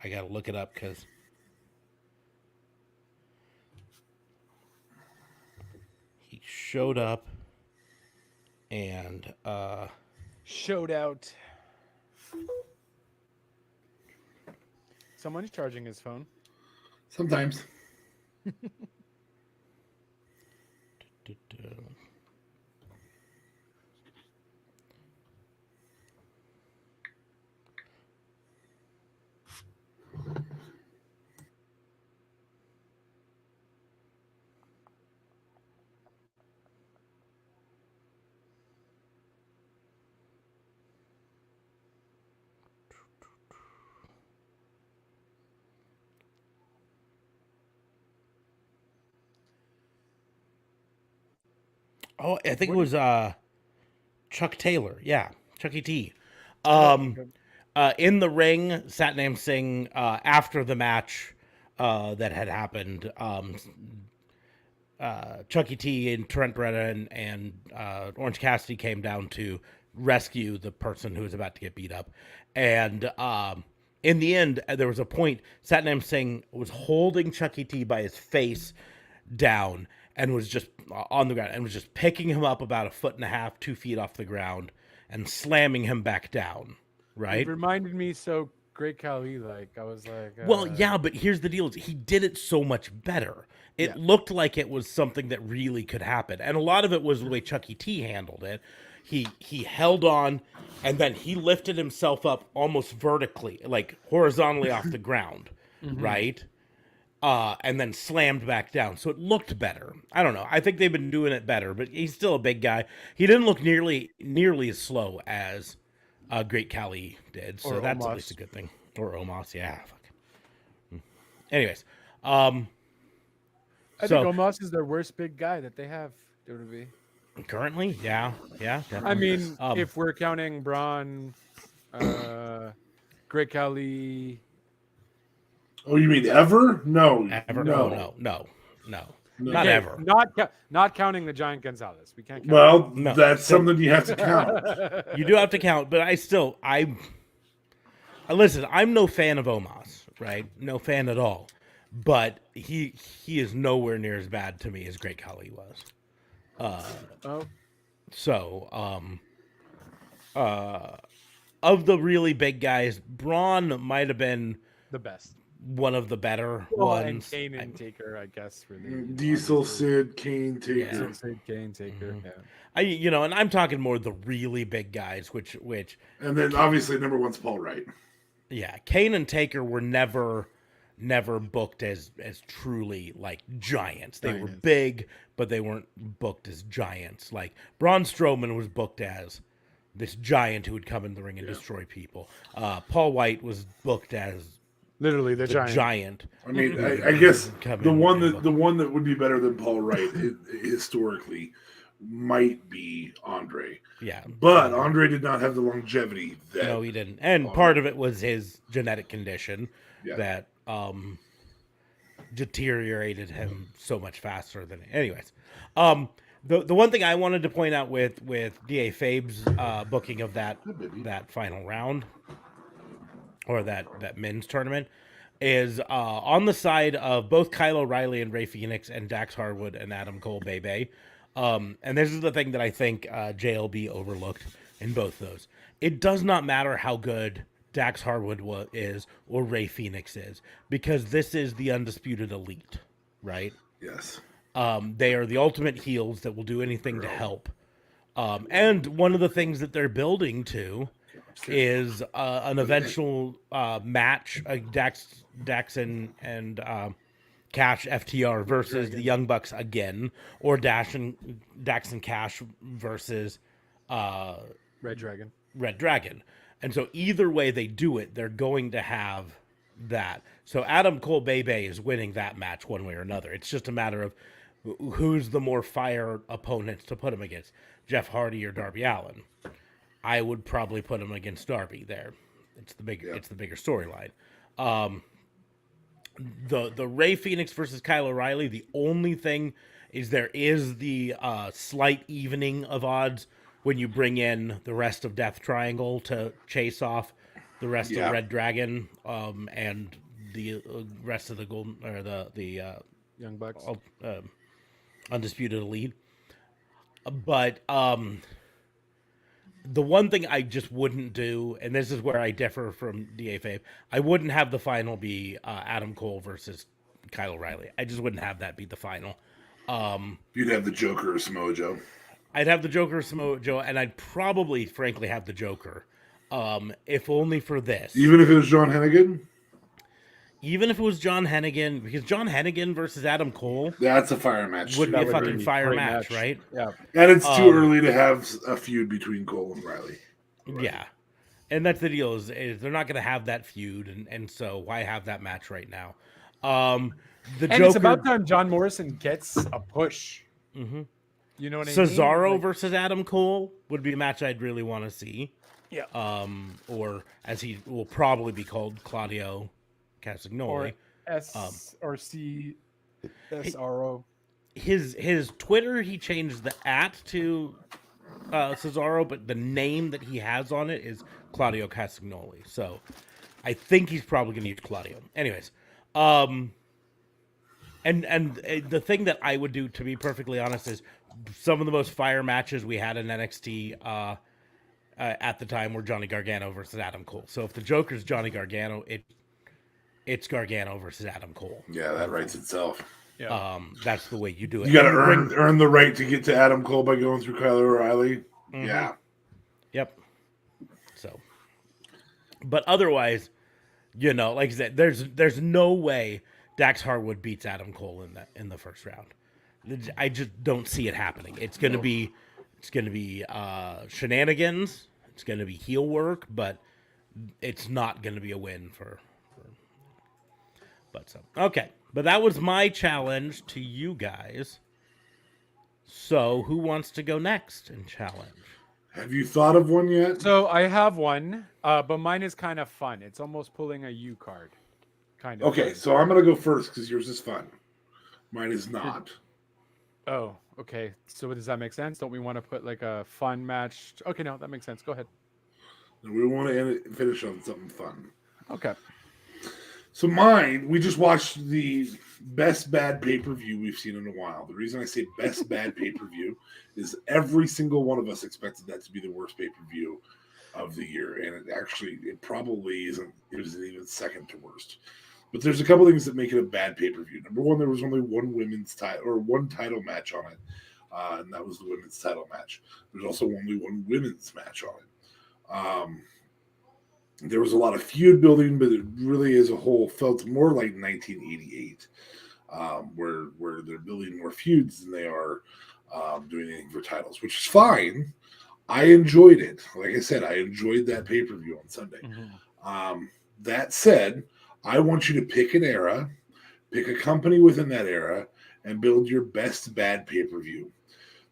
I got to look it up because he showed up and Showed out. Someone's charging his phone. Sometimes. Oh, I think it was Chuck Taylor. Yeah, Chucky T. In the ring, Satnam Singh, after the match that had happened, Chucky T and Trent Beretta and Orange Cassidy came down to rescue the person who was about to get beat up. And in the end, there was a point, Satnam Singh was holding Chucky T by his face down and was just on the ground and was just picking him up about 1.5 feet, 2 feet off the ground and slamming him back down. Right? It reminded me so Great Khali. Like I was like, Well, yeah, but here's the deal: is he did it so much better. It Yeah. looked like it was something that really could happen, and a lot of it was the way Chucky T handled it. He held on, and then he lifted himself up almost vertically, like horizontally off the ground, right? And then slammed back down. So it looked better. I don't know. I think they've been doing it better, but he's still a big guy. He didn't look nearly as slow as Great Khali did, so Or that's at Omos. least a good thing. Or Omos, yeah. Fuck. Anyways, I think so Omos is their worst big guy that they have. WWE. currently, yeah, definitely. I mean, Um, if we're counting Braun, Great Khali, Oh, you mean ever? No, ever? no. No, No. not Okay, ever. not counting the Giant Gonzalez. We can't count. Well, No. that's So- something you have to count. You do have to count, but listen. I'm no fan of Omos, right? No fan at all. But he is nowhere near as bad to me as Great Khali was. Oh, So, of the really big guys, Braun might have been the best. one of the better Well, and ones. Kane and Taker, I guess, for the Diesel, Sid, Kane, Taker. Yeah. Sid, Kane, Taker. I and I'm talking more the really big guys, which And then obviously number one's Paul Wright. yeah, Kane and Taker were never booked as truly like giants. They were Giants. big, but they weren't booked as giants. Like Braun Strowman was booked as this giant who would come in the ring and destroy people. Paul White was booked as Literally the the Giant. giant. I mean, I guess Come the in one and that would be better than Paul Wright historically might be Andre. Yeah. But Andre did not have the longevity that No, he didn't. And part of it was his genetic condition Yeah. that deteriorated him so much faster than. Anyways, the one thing I wanted to point out with Da Fabe's booking of that final round or that men's tournament is on the side of both Kyle O'Reilly and Ray Phoenix and Dax Harwood and Adam Cole Bebe. And this is the thing that I think JLB overlooked in both those. It does not matter how good Dax Harwood is or Ray Phoenix is, because this is the undisputed elite, right? yes. They are the ultimate heels that will do anything to help. And one of the things that they're building to is an eventual match, Dax and Cash FTR versus the Young Bucks again, or Dax and Cash versus Red Dragon. Red Dragon. And so either way they do it, they're going to have that. So Adam Cole Bebe is winning that match one way or another. It's just a matter of who's the more fire opponents to put him against, Jeff Hardy or Darby Allin. I would probably put him against Darby there. It's the bigger storyline. The Ray Phoenix versus Kyle O'Reilly, the only thing is there is the slight evening of odds when you bring in the rest of Death Triangle to chase off the rest of Red Dragon and the rest of the Golden or the Young Bucks. Undisputed Elite. But the one thing I just wouldn't do, and this is where I differ from DA Fabe, I wouldn't have the final be Adam Cole versus Kyle O'Reilly. I just wouldn't have that be the final. You'd have the Joker or Samoa Joe. I'd have the Joker or Samoa Joe, and I'd probably, frankly, have the Joker. If only for this. Even if it was John Hennigan? Even if it was John Hennigan, because John Hennigan versus Adam Cole That's a fire match. would be too. a would fucking be a fire great match, match. right? Yeah. And it's too early to have a feud between Cole and Riley. Yeah. And that's the deal is they're not going to have that feud, and so why have that match right now? The And Joker, it's about time John Morrison gets a push. Mhm. You know what I mean? Cesaro Like, versus Adam Cole would be a match I'd really want to see. Yeah. Or as he will probably be called, Claudio Castagnoli. or S or C SRO. His Twitter, he changed the @ to Cesaro, but the name that he has on it is Claudio Castagnoli. So I think he's probably going to use Claudio. Anyways, and the thing that I would do, to be perfectly honest, is some of the most fire matches we had in NXT at the time were Johnny Gargano versus Adam Cole. So if the Joker's Johnny Gargano, it's Gargano versus Adam Cole. Yeah, that writes itself. Yeah. That's the way you do it. You got to earn the right to get to Adam Cole by going through Kyle O'Reilly. Mm-hmm. Yeah. Yep. So, but otherwise, like I said, there's no way Dax Harwood beats Adam Cole in the first round. I just don't see it happening. It's gonna be shenanigans. It's gonna be heel work, but it's not gonna be a win for. But so okay, but that was my challenge to you guys. So who wants to go next and challenge? Have you thought of one yet? So I have one, but mine is kind of fun. It's almost pulling a U card, kind of. Okay, so I'm gonna go first because yours is fun. Mine is not. Oh, okay. So does that make sense? Don't we want to put like a fun match? Okay, no, that makes sense. Go ahead. We want to finish on something fun. Okay. So mine, we just watched the best bad pay-per-view we've seen in a while. The reason I say best bad pay-per-view is every single one of us expected that to be the worst pay-per-view of the year. And it probably isn't. It isn't even second to worst. But there's a couple things that make it a bad pay-per-view. Number one, there was only one women's title or one title match on it. And that was the women's title match. There's also only one women's match on it. There was a lot of feud building, but it really, as a whole, felt more like 1988, where they're building more feuds than they are doing anything for titles, which is fine. I enjoyed it. Like I said, I enjoyed that pay-per-view on Sunday. Mm-hmm. That said, I want you to pick an era, pick a company within that era, and build your best bad pay-per-view.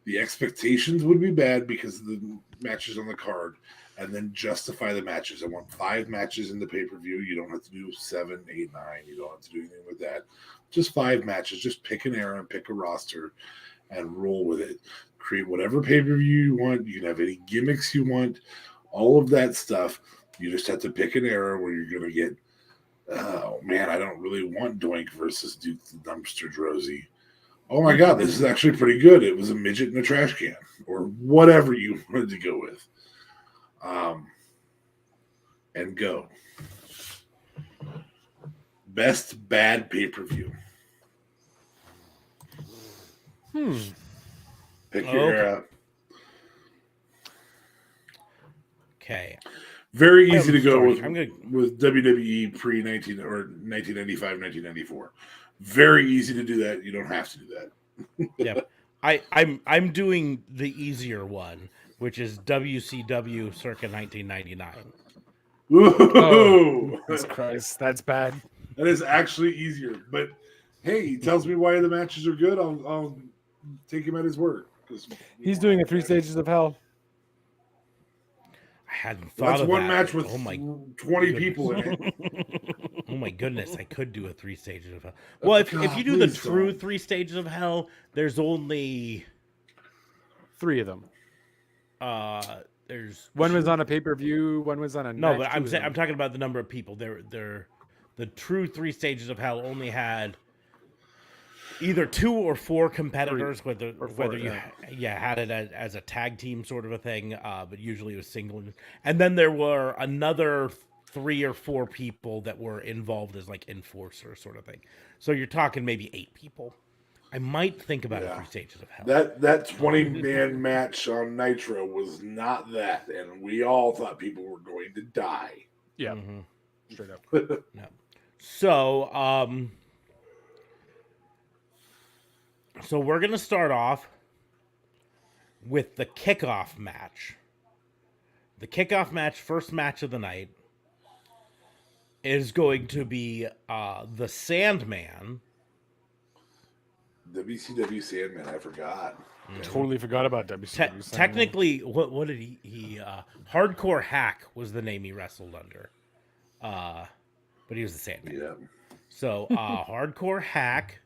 The expectations would be bad because of the matches on the card, and then justify the matches. I want 5 matches in the pay-per-view. You don't have to do 7, 8, 9. You don't have to do anything with that. Just 5 matches. Just pick an era and pick a roster and roll with it. Create whatever pay-per-view you want. You can have any gimmicks you want. All of that stuff. You just have to pick an era where you're going to get, oh, man, I don't really want Doink versus Duke the Dumpster Drozy. Oh, my God, this is actually pretty good. It was a midget in a trash can or whatever you wanted to go with. And go. Best bad pay-per-view. Pick your era. Okay. Very easy to go with WWE pre-19 or 1995, 1994. Very easy to do that. You don't have to do that. Yep. I'm doing the easier one, which is WCW circa 1999. Oh, Jesus Christ, that's bad. That is actually easier. But hey, he tells me why the matches are good. I'll take him at his word. He's doing a 3 Stages of Hell. I hadn't thought of that. That's one match with 20 people in it. Oh my goodness, I could do a 3 Stages of Hell. Well, if you do the true 3 Stages of Hell, there's only 3 of them. There's one was on a pay-per-view, one was on a no, but I'm talking about the number of people. The true 3 Stages of Hell only had either 2 or 4 competitors, whether you had it as a tag team sort of a thing, but usually it was single. And then there were another 3 or 4 people that were involved as like enforcers sort of thing. So you're talking maybe 8 people. I might think about it 3 Stages of Hell. That 20-man match on Nitro was not that, and we all thought people were going to die. Yeah, straight up. No. So, so we're gonna start off with the kickoff match. The kickoff match, first match of the night, is going to be the Sandman. WCW Sandman, I forgot. Totally forgot about WCW Sandman. Technically, what did he Hardcore Hack was the name he wrestled under. But he was the Sandman. Yeah. So Hardcore Hack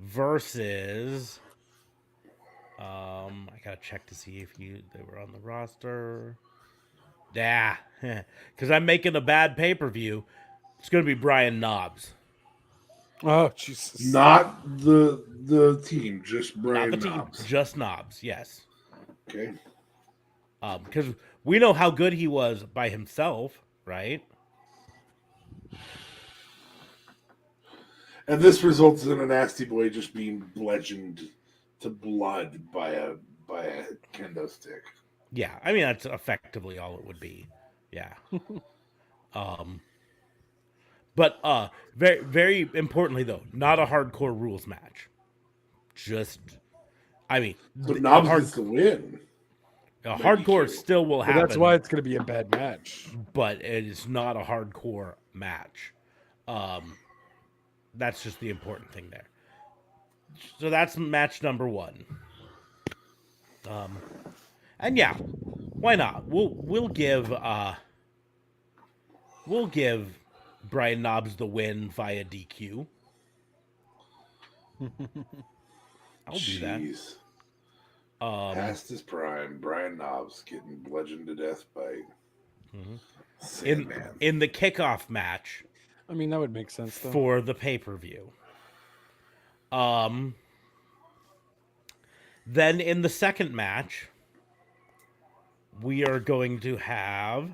versus I gotta check to see if they were on the roster. Yeah, because I'm making a bad pay-per-view. It's gonna be Brian Knobbs. Oh Jesus! Not the team, just Brian Not the Knobbs. team, just Knobbs. Yes. Okay. Because we know how good he was by himself, right? And this results in a Nasty Boy just being bludgeoned to blood by a kendo stick. Yeah, I mean that's effectively all it would be. Yeah. um, but very very importantly though, not a hardcore rules match. Just, I mean, So a, Knobs gets the win. a by hardcore DQ. still will Well, happen. that's why it's going to be a bad match. But it is not a hardcore match. That's just the important thing there. So that's match number 1. And yeah, why not? We'll give Brian Knobs the win via DQ. I'll do that. Jeez. Past his prime, Brian Knobs getting bludgeoned to death by Sandman. In the kickoff match I mean, that would make sense though. for the pay-per-view. Then in the second match, we are going to have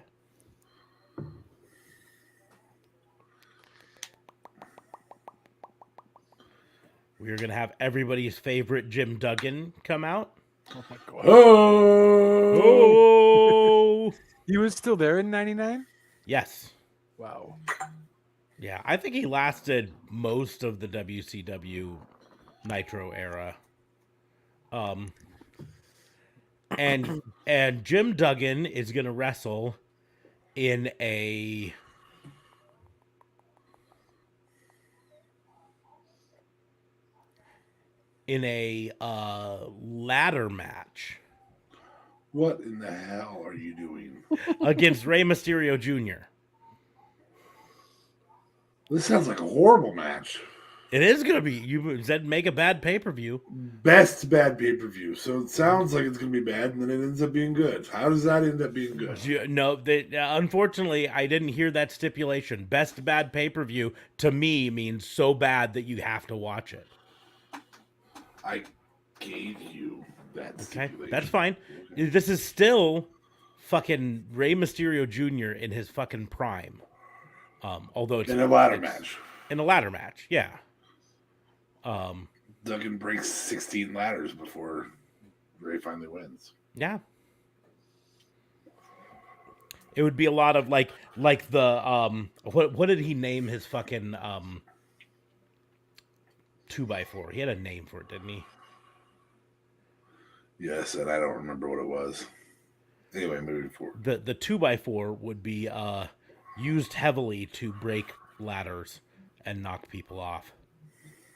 everybody's favorite Jim Duggan come out. Oh my god. Oh, He was still there in '99. yes. Wow. Yeah, I think he lasted most of the WCW Nitro era. And Jim Duggan is going to wrestle in a ladder match What in the hell are you doing? against Rey Mysterio Jr. This sounds like a horrible match. It is going to be. You said make a bad pay-per-view. Best bad pay-per-view. So it sounds like it's going to be bad, and then it ends up being good. How does that end up being good? No, unfortunately, I didn't hear that stipulation. Best bad pay-per-view to me means so bad that you have to watch it. I gave you that stipulation. That's fine. This is still fucking Rey Mysterio Jr. in his fucking prime. Although it's In a ladder match. In a ladder match, yeah. Duggan breaks 16 ladders before Ray finally wins. Yeah. It would be a lot of like the what did he name his fucking 2x4? He had a name for it, didn't he? Yes, and I don't remember what it was. Anyway, moving forward. The 2x4 would be used heavily to break ladders and knock people off.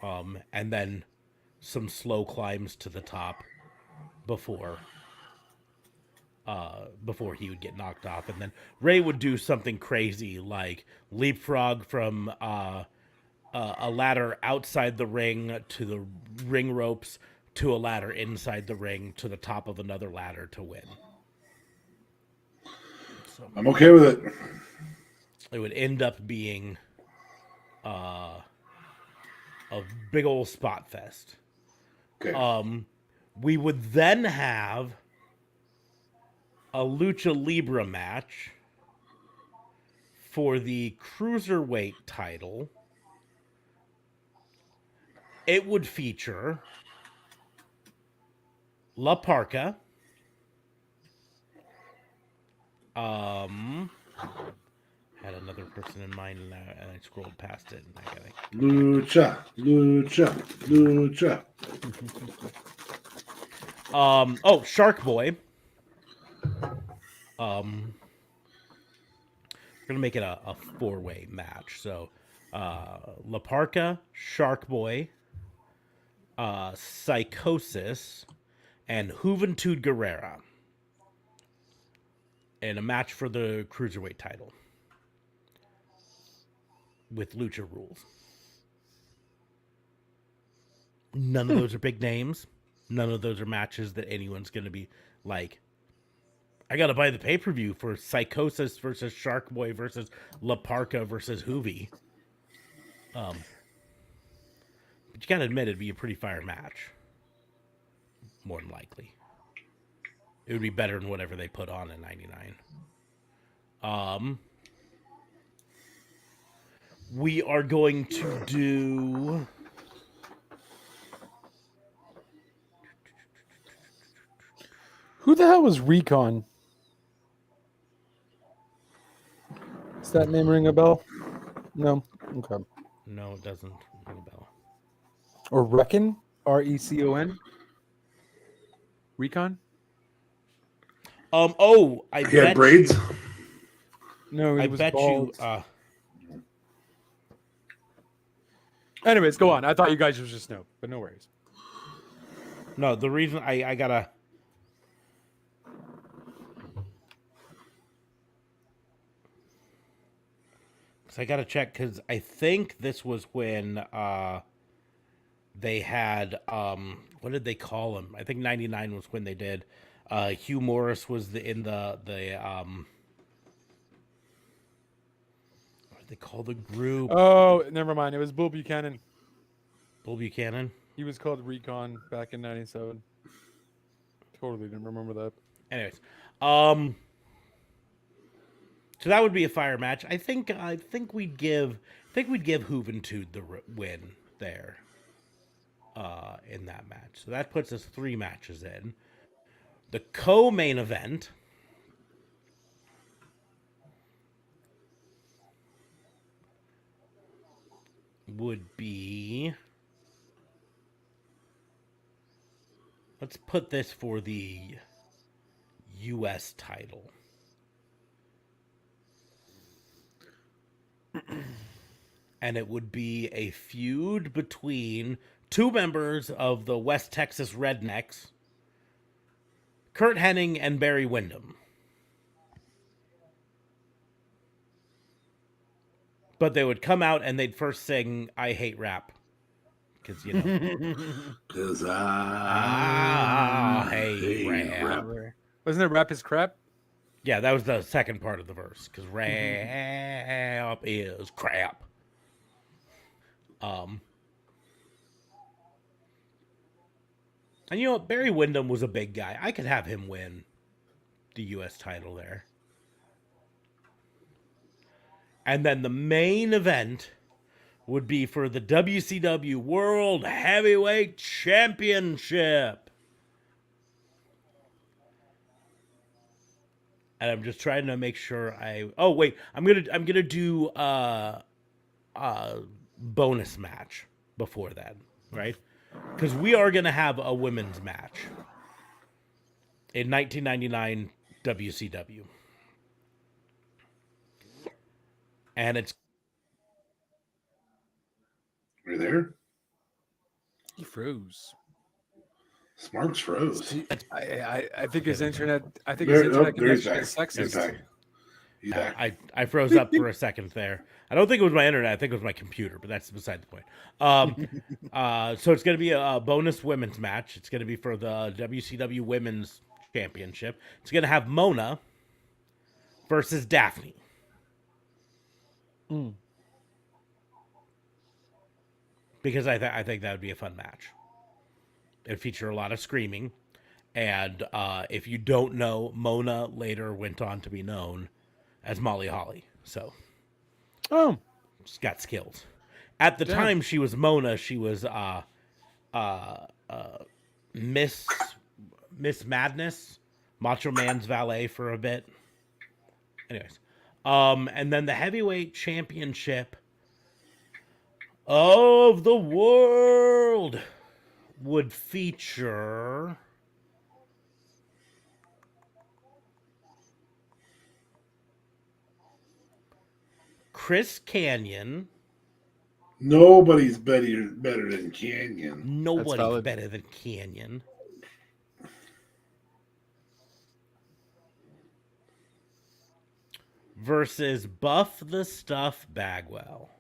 And then some slow climbs to the top before he would get knocked off. And then Ray would do something crazy like leapfrog from a ladder outside the ring to the ring ropes to a ladder inside the ring to the top of another ladder to win. So I'm okay with it. it would end up being a big old spot fest. Okay. We would then have a Lucha Libre match for the Cruiserweight title. It would feature La Parca, had another person in mind and I scrolled past it and I got Lucha. Shark Boy. We're gonna make it a 4-way match. So La Parca, Shark Boy, Psychosis, and Juventud Guerrera in a match for the Cruiserweight title with Lucha rules. None of those are big names. None of those are matches that anyone's going to be like, I got to buy the pay-per-view for Psychosis versus Shark Boy versus La Parca versus Hoovy. But you got to admit it'd be a pretty fire match. More than likely. It would be better than whatever they put on in '99. We are going to do. Who the hell was Recon? Does that name ring a bell? No. Okay. No, it doesn't ring a bell. Or Recon? RECON? Recon? Oh, I He had bet braids. you. No, he I was bet bald. you. Anyways, go on. I thought you guys would just know, but no worries. No, the reason I gotta. I gotta check because I think this was when they had what did they call him? I think '99 was when they did. Hugh Morris was in the what did they call the group? Oh, never mind. It was Bull Buchanan. Bull Buchanan. He was called Recon back in '97. Totally didn't remember that. Anyways, so that would be a fire match. I think we'd give Juventud the win there. In that match. So that puts us 3 matches in. The co-main event would be, let's put this for the US title. And it would be a feud between 2 members of the West Texas Rednecks, Kurt Hennig and Barry Windham. But they would come out and they'd first sing "I Hate Rap." Because, you know. Because I hate rap. Wasn't it Rap is Crap? Yeah, that was the second part of the verse. Because rap is crap. And you know what? Barry Windham was a big guy. I could have him win the U.S. title there. And then the main event would be for the WCW World Heavyweight Championship. And I'm just trying to make sure oh wait, I'm gonna do bonus match before that, right? Because we are gonna have a women's match in 1999 WCW. And it's... Are you there? He froze. Smarks froze. I think his internet. I think There- his internet there's connection is back. He's sexist. back. He's back. I froze up for a second there. I don't think it was my internet. I think it was my computer, but that's beside the point. So it's going to be a bonus women's match. It's going to be for the WCW Women's Championship. It's going to have Mona versus Daphne. Because I think that would be a fun match. It'd feature a lot of screaming. And if you don't know, Mona later went on to be known as Molly Holly. So, she's got skills. At the time she was Mona, she was Miss Madness, Macho Man's valet for a bit. Anyways, and then the heavyweight championship of the world would feature Chris Kanyon. Nobody's better than Canyon. Nobody's better than Kanyon. Versus Buff the Stuff Bagwell.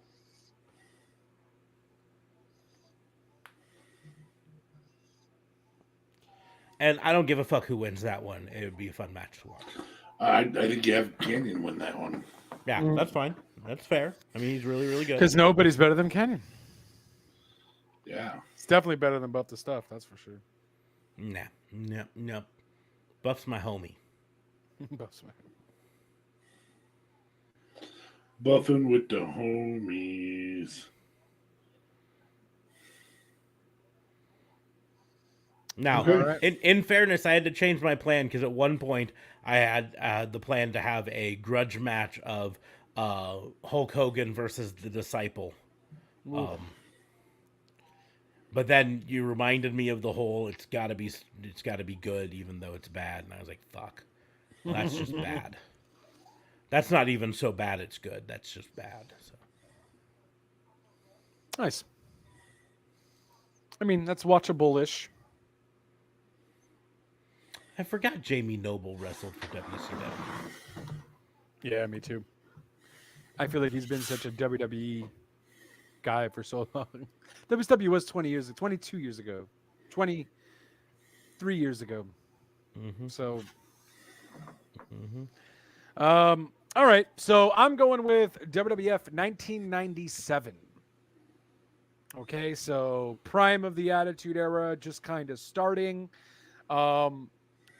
And I don't give a fuck who wins that one. It would be a fun match to watch. I think you have Canyon win that one. Yeah, that's fine. That's fair. I mean, he's really, really good. Because nobody's better than Canyon. Yeah. It's definitely better than Buff the Stuff, that's for sure. No. Buff's my homie. Buffing with the homies. Now, Okay. in fairness, I had to change my plan because at one point I had the plan to have a grudge match of Hulk Hogan versus the Disciple. But then you reminded me of the whole it's got to be good even though it's bad, and I was like, fuck, well, that's just bad. That's not even so bad it's good. That's just bad. So. Nice. I mean, that's watchable-ish. I forgot Jamie Noble wrestled for WCW. Yeah, me too. I feel like he's been such a WWE guy for so long. WCW was 22 years ago, 23 years ago. So, all right. So I'm going with WWF 1997. Okay, so prime of the Attitude Era, just kind of starting.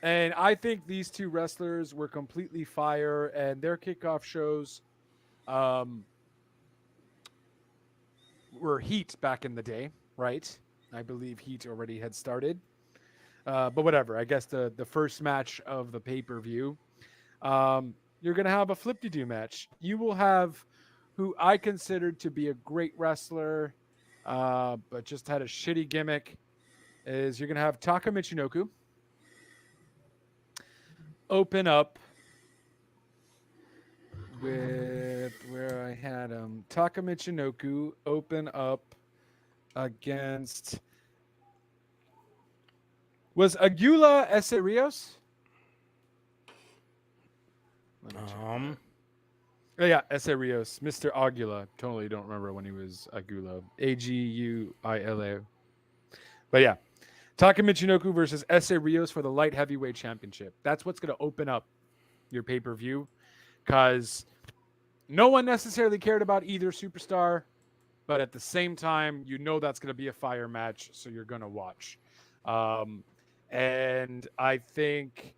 And I think these two wrestlers were completely fire, and their kickoff shows were Heat back in the day, right? I believe Heat already had started. But whatever, I guess the first match of the pay-per-view, you're going to have a flip-de-doo match. You will have who I considered to be a great wrestler, but just had a shitty gimmick, is you're going to have Taka Michinoku open up with where I had him. Taka Michinoku open up against... Was Aguila Ese Rios? Oh, yeah, Ese Rios. Mr. Aguila. Totally don't remember when he was Aguila. Aguila. But yeah. Taka Michinoku versus Ese Rios for the light heavyweight championship. That's what's going to open up your pay-per-view, because no one necessarily cared about either superstar, but at the same time, you know that's going to be a fire match, so you're going to watch. And I think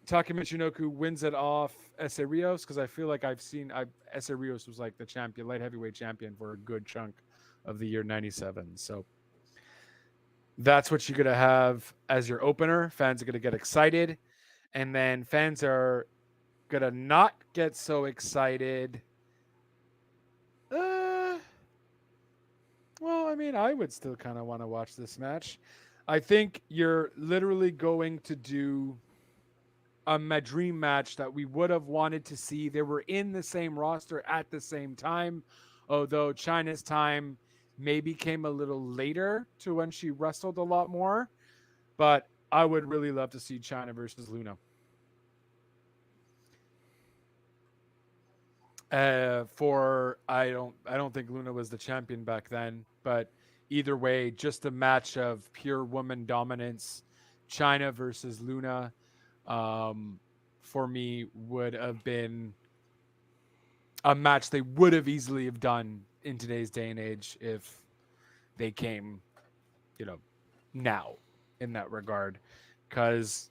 Taka Michinoku wins it off Ese Rios, because I feel like Ese Rios was like the champion, light heavyweight champion for a good chunk of the year 97. So that's what you're going to have as your opener. Fans are going to get excited, and then fans are going to not get so excited. Well, I mean, I would still kind of want to watch this match. I think you're literally going to do a dream match that we would have wanted to see. They were in the same roster at the same time, although Chyna's time maybe came a little later to when she wrestled a lot more. But I would really love to see Chyna versus Luna. I don't think Luna was the champion back then, but either way, just a match of pure woman dominance, Chyna versus Luna, for me would have been a match they would have easily have done in today's day and age if they came, now in that regard, because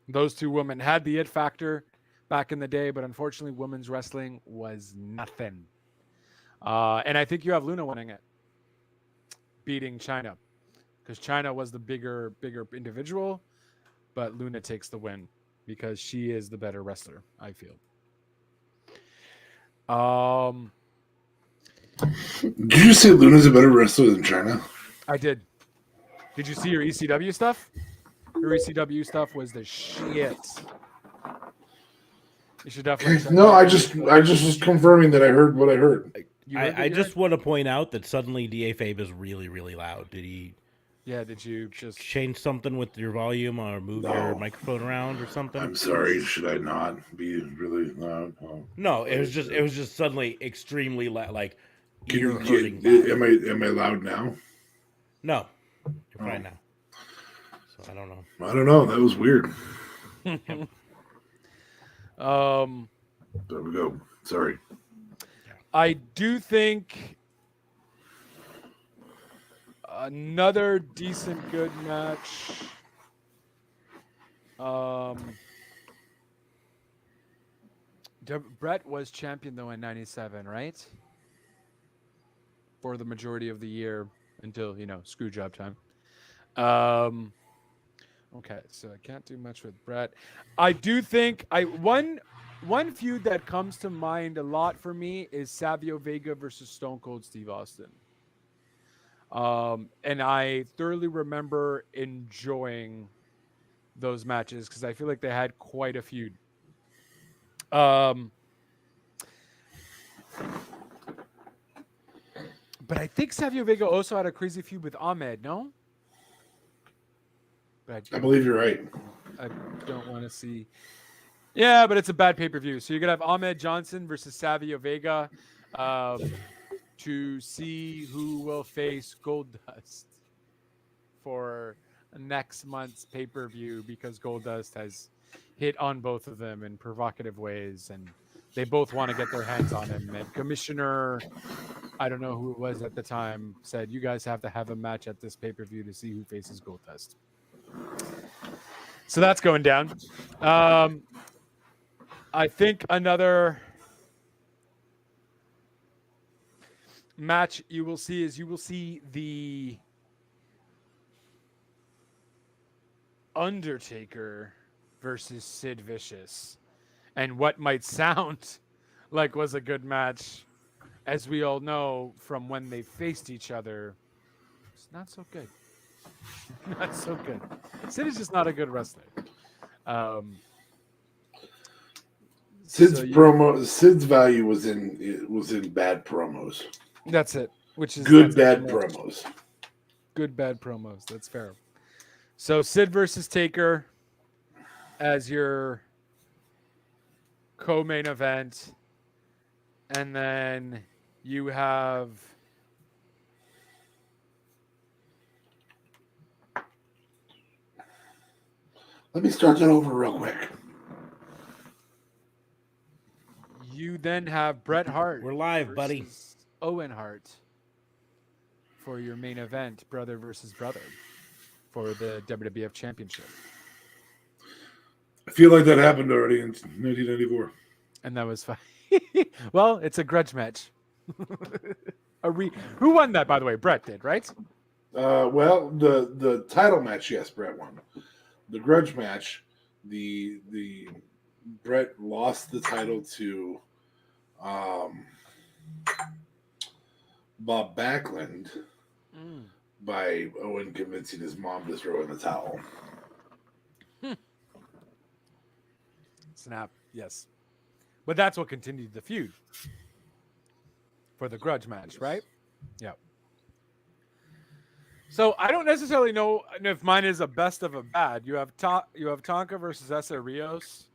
those two women had the it factor back in the day, but unfortunately women's wrestling was nothing. And I think you have Luna winning it, beating Chyna, because Chyna was the bigger individual, but Luna takes the win because she is the better wrestler, I feel. Did you say Luna's a better wrestler than Chyna? I did. Did you see her ECW stuff? Her ECW stuff was the shit. You should definitely. No, I just was confirming that I heard what I heard. I just want to point out that suddenly DA-Fabe is really, really loud. Did he? Yeah, did you just change something with your volume or move your microphone around or something? I'm sorry. Should I not be really loud? No, it was just suddenly extremely loud, like ear hurting. Am I loud now? No, you're fine now. So I don't know. I don't know. That was weird. Yep. There we go. Sorry. I do think another decent good match Um, Brett was champion though in '97, right? For the majority of the year until screw job time. Um, okay, so I can't do much with Brett. I do think one feud that comes to mind a lot for me is Savio Vega versus Stone Cold Steve Austin. And I thoroughly remember enjoying those matches because I feel like they had quite a feud. Um, but I think Savio Vega also had a crazy feud with Ahmed, no? But I believe you're right. I don't want to see. Yeah, but it's a bad pay-per-view. So you're gonna have Ahmed Johnson versus Savio Vega to see who will face Goldust for next month's pay-per-view because Goldust has hit on both of them in provocative ways, and they both want to get their hands on him. And Commissioner, I don't know who it was at the time, said you guys have to have a match at this pay-per-view to see who faces Goldust. So that's going down. I think another match you will see the Undertaker versus Sid Vicious. And what might sound like was a good match, as we all know from when they faced each other, it's not so good. Not so good. Sid is just not a good wrestler. Sid's value was in bad promos. That's it. Which is Good bad promos. Good bad promos. That's fair. So Sid versus Taker as your co-main event, and then you have Let me start that over real quick. You then have Bret Hart. We're live, buddy. Owen Hart for your main event, brother versus brother, for the WWF Championship. I feel like that happened already in 1994. And that was fine. Well, it's a grudge match. Who won that, by the way? Bret did, right? Well, the title match, yes, Bret won. The grudge match, the Bret lost the title to Bob Backlund by Owen convincing his mom to throw in the towel. Snap, yes. But that's what continued the feud for the grudge match, right? Yeah. So I don't necessarily know if mine is a best of a bad. You have Tonka versus Essa Rios.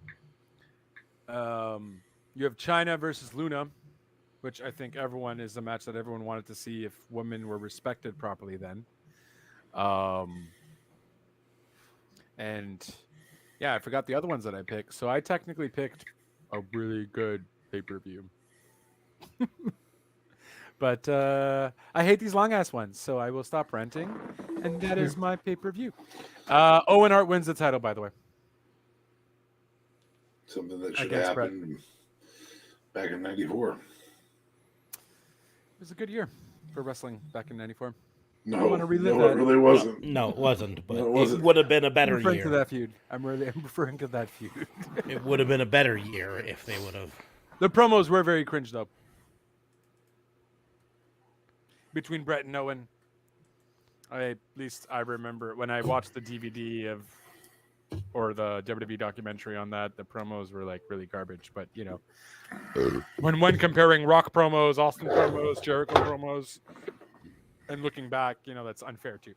You have China versus Luna, which I think everyone is a match that everyone wanted to see if women were respected properly then. And yeah, I forgot the other ones that I picked. So I technically picked a really good pay-per-view. But I hate these long-ass ones, so I will stop renting. And that is my pay-per-view. Owen Hart wins the title, by the way. Something that should have happened back in 94. It was a good year for wrestling back in 94. No, it really wasn't. No, it wasn't. But it would have been a better year. To that feud. I'm referring to that feud. It would have been a better year if they would have. The promos were very cringe, though. Between Bret and Owen. At least I remember when I watched the DVD or the WWE documentary on that, the promos were like really garbage. But, when comparing Rock promos, Austin promos, Jericho promos, and looking back, that's unfair too.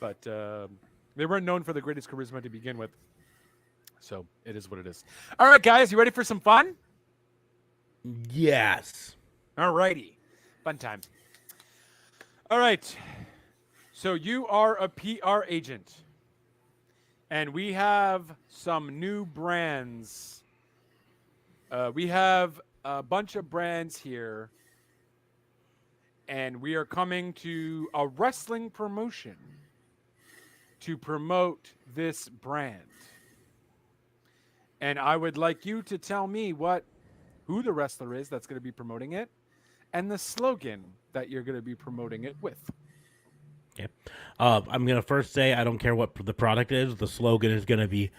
But they weren't known for the greatest charisma to begin with. So it is what it is. All right, guys, you ready for some fun? Yes. All righty. Fun time. All right. So you are a PR agent. And we have some new brands. We have a bunch of brands here. And we are coming to a wrestling promotion to promote this brand. And I would like you to tell me who the wrestler is that's going to be promoting it and the slogan that you're going to be promoting it with. Okay. I'm going to first say I don't care what the product is. The slogan is going to be,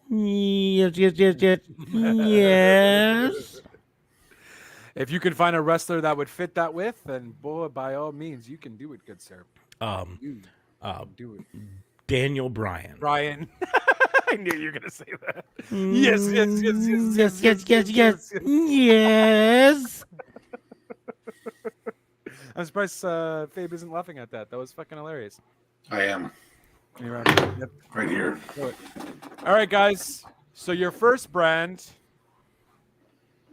yes, yes, yes, yes, yes. If you can find a wrestler that would fit that with, then boy, by all means, you can do it, good sir. You do it. Daniel Bryan. Brian. I knew you were going to say that. Yes, yes, yes, yes, yes, yes, yes, yes. I'm surprised Fabe isn't laughing at that. That was fucking hilarious. I am You're right. Yep. right here. All right, guys. So your first brand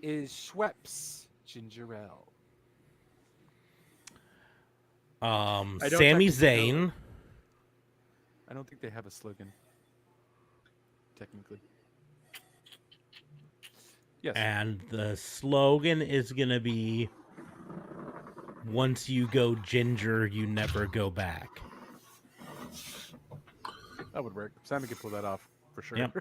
is Schweppes Ginger Ale. Sami Zayn. I don't think they have a slogan. Technically. Yes. And the slogan is going to be, once you go ginger, you never go back. That would work. Sammy could pull that off for sure. Yep.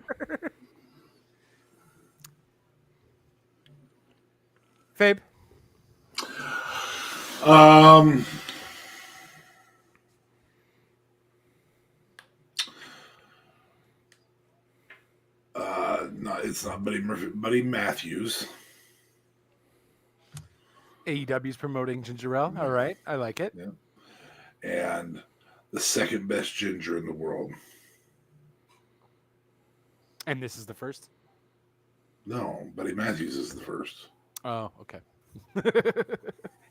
Fabe. No, it's not Buddy Murphy. Buddy Matthews. AEW's promoting ginger ale. All right. I like it. Yeah. And the second best ginger in the world. And this is the first? No, Buddy Matthews is the first. Oh, okay.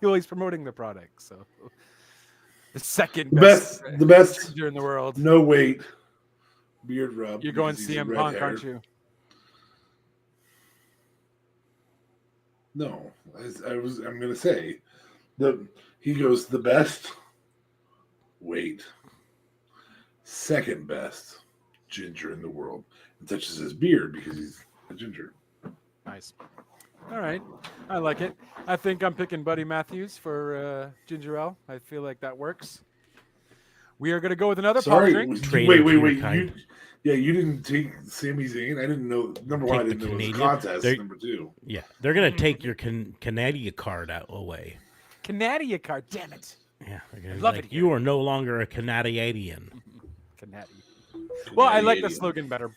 Well, he's promoting the product, so the second best ginger in the world. No weight. Beard rub. You're going CM Punk, aren't you? No, I'm going to say he goes the best weight, second best ginger in the world. It touches his beard because he's a ginger. Nice. All right. I like it. I think I'm picking Buddy Matthews for ginger ale. I feel like that works. We are going to go with another pop drink. Wait. You didn't take Sami Zayn? I didn't know. Number one, I didn't know it was a contest. Number two. Yeah, they're going to take your Canadian card away. Canadian card, damn it. Yeah, they're gonna love it here. You are no longer a Canadian. Canadian. Well, I like the slogan better.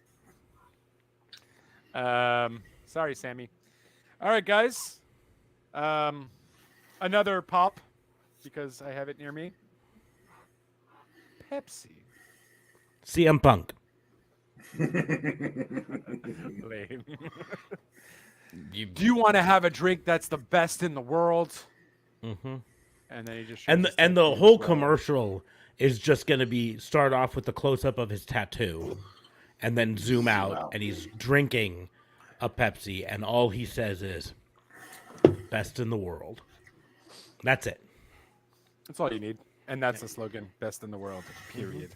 Sorry, Sammy. All right, guys. Another pop, because I have it near me. Pepsi. CM Punk. Lame. Do you want to have a drink that's the best in the world? Mm-hmm. And then he just and the whole commercial is just going to be start off with the close up of his tattoo, and then zoom out, and he's drinking a Pepsi, and all he says is "best in the world." That's it. That's all you need, and that's the slogan: "Best in the world." Period.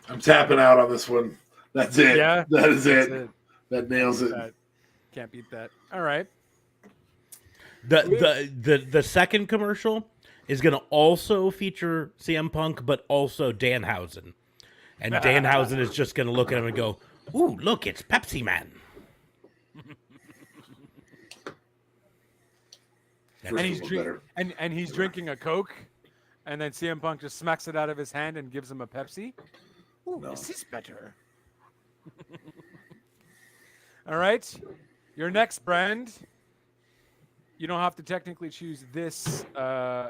I'm tapping out on this one. That's it. Yeah, that is it. That nails it. Can't beat that. All right. The second commercial is going to also feature CM Punk, but also Danhausen, and Danhausen is just going to look at him and go, "Ooh, look, it's Pepsi Man." And he's drinking a Coke, and then CM Punk just smacks it out of his hand and gives him a Pepsi. Ooh, this is better. All right. Your next brand, you don't have to technically choose this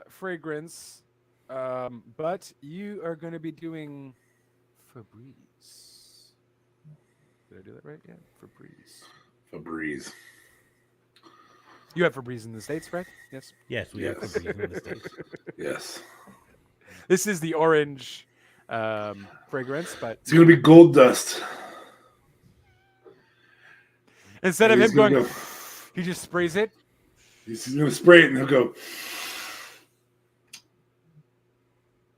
fragrance, but you are going to be doing Febreze. Did I do that right? Yeah, Febreze. Febreze. You have Febreze in the States, right? Yes. Yes, we have Febreze in the States. Yes. This is the orange fragrance, but it's going to be gold dust. Instead of him going, he just sprays it. He's going to spray it and he'll go,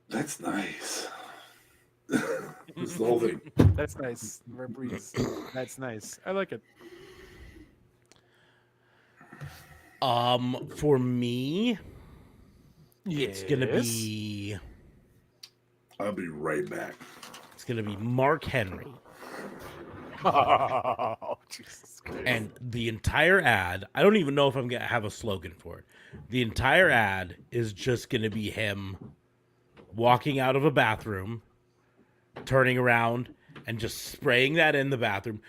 "That's nice." That's the whole thing. That's nice. Febreze. That's nice. I like it. For me, It's gonna be. I'll be right back. It's gonna be Mark Henry. Oh, Jesus Christ. And the entire ad, I don't even know if I'm going to have a slogan for it. The entire ad is just going to be him walking out of a bathroom, turning around, and just spraying that in the bathroom,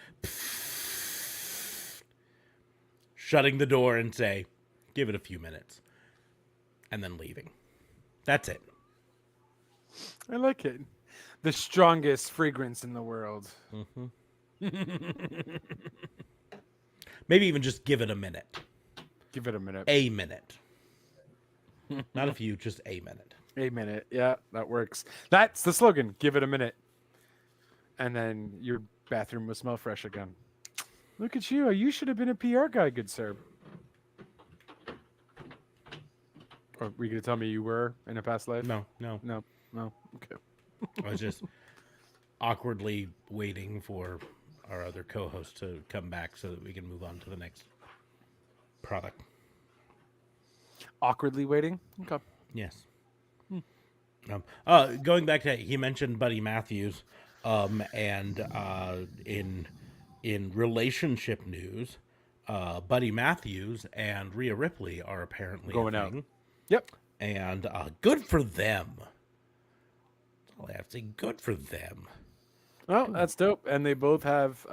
shutting the door and say, give it a few minutes, and then leaving. That's it. I like it. The strongest fragrance in the world. Mm-hmm. Maybe even just give it a minute. Give it a minute. A minute. Not a few, just a minute. A minute. Yeah, that works. That's the slogan. Give it a minute. And then your bathroom will smell fresh again. Look at you. You should have been a PR guy, good sir. Or were you going to tell me you were in a past life? No. Okay. I was just awkwardly waiting for our other co-host to come back so that we can move on to the next product. Awkwardly waiting? Okay. Yes. Going back to, he mentioned Buddy Matthews, and in relationship news, Buddy Matthews and Rhea Ripley are apparently Going a out. thing. Yep. And good for them. That's all I have to say. Good for them. Well, that's dope. And they both have,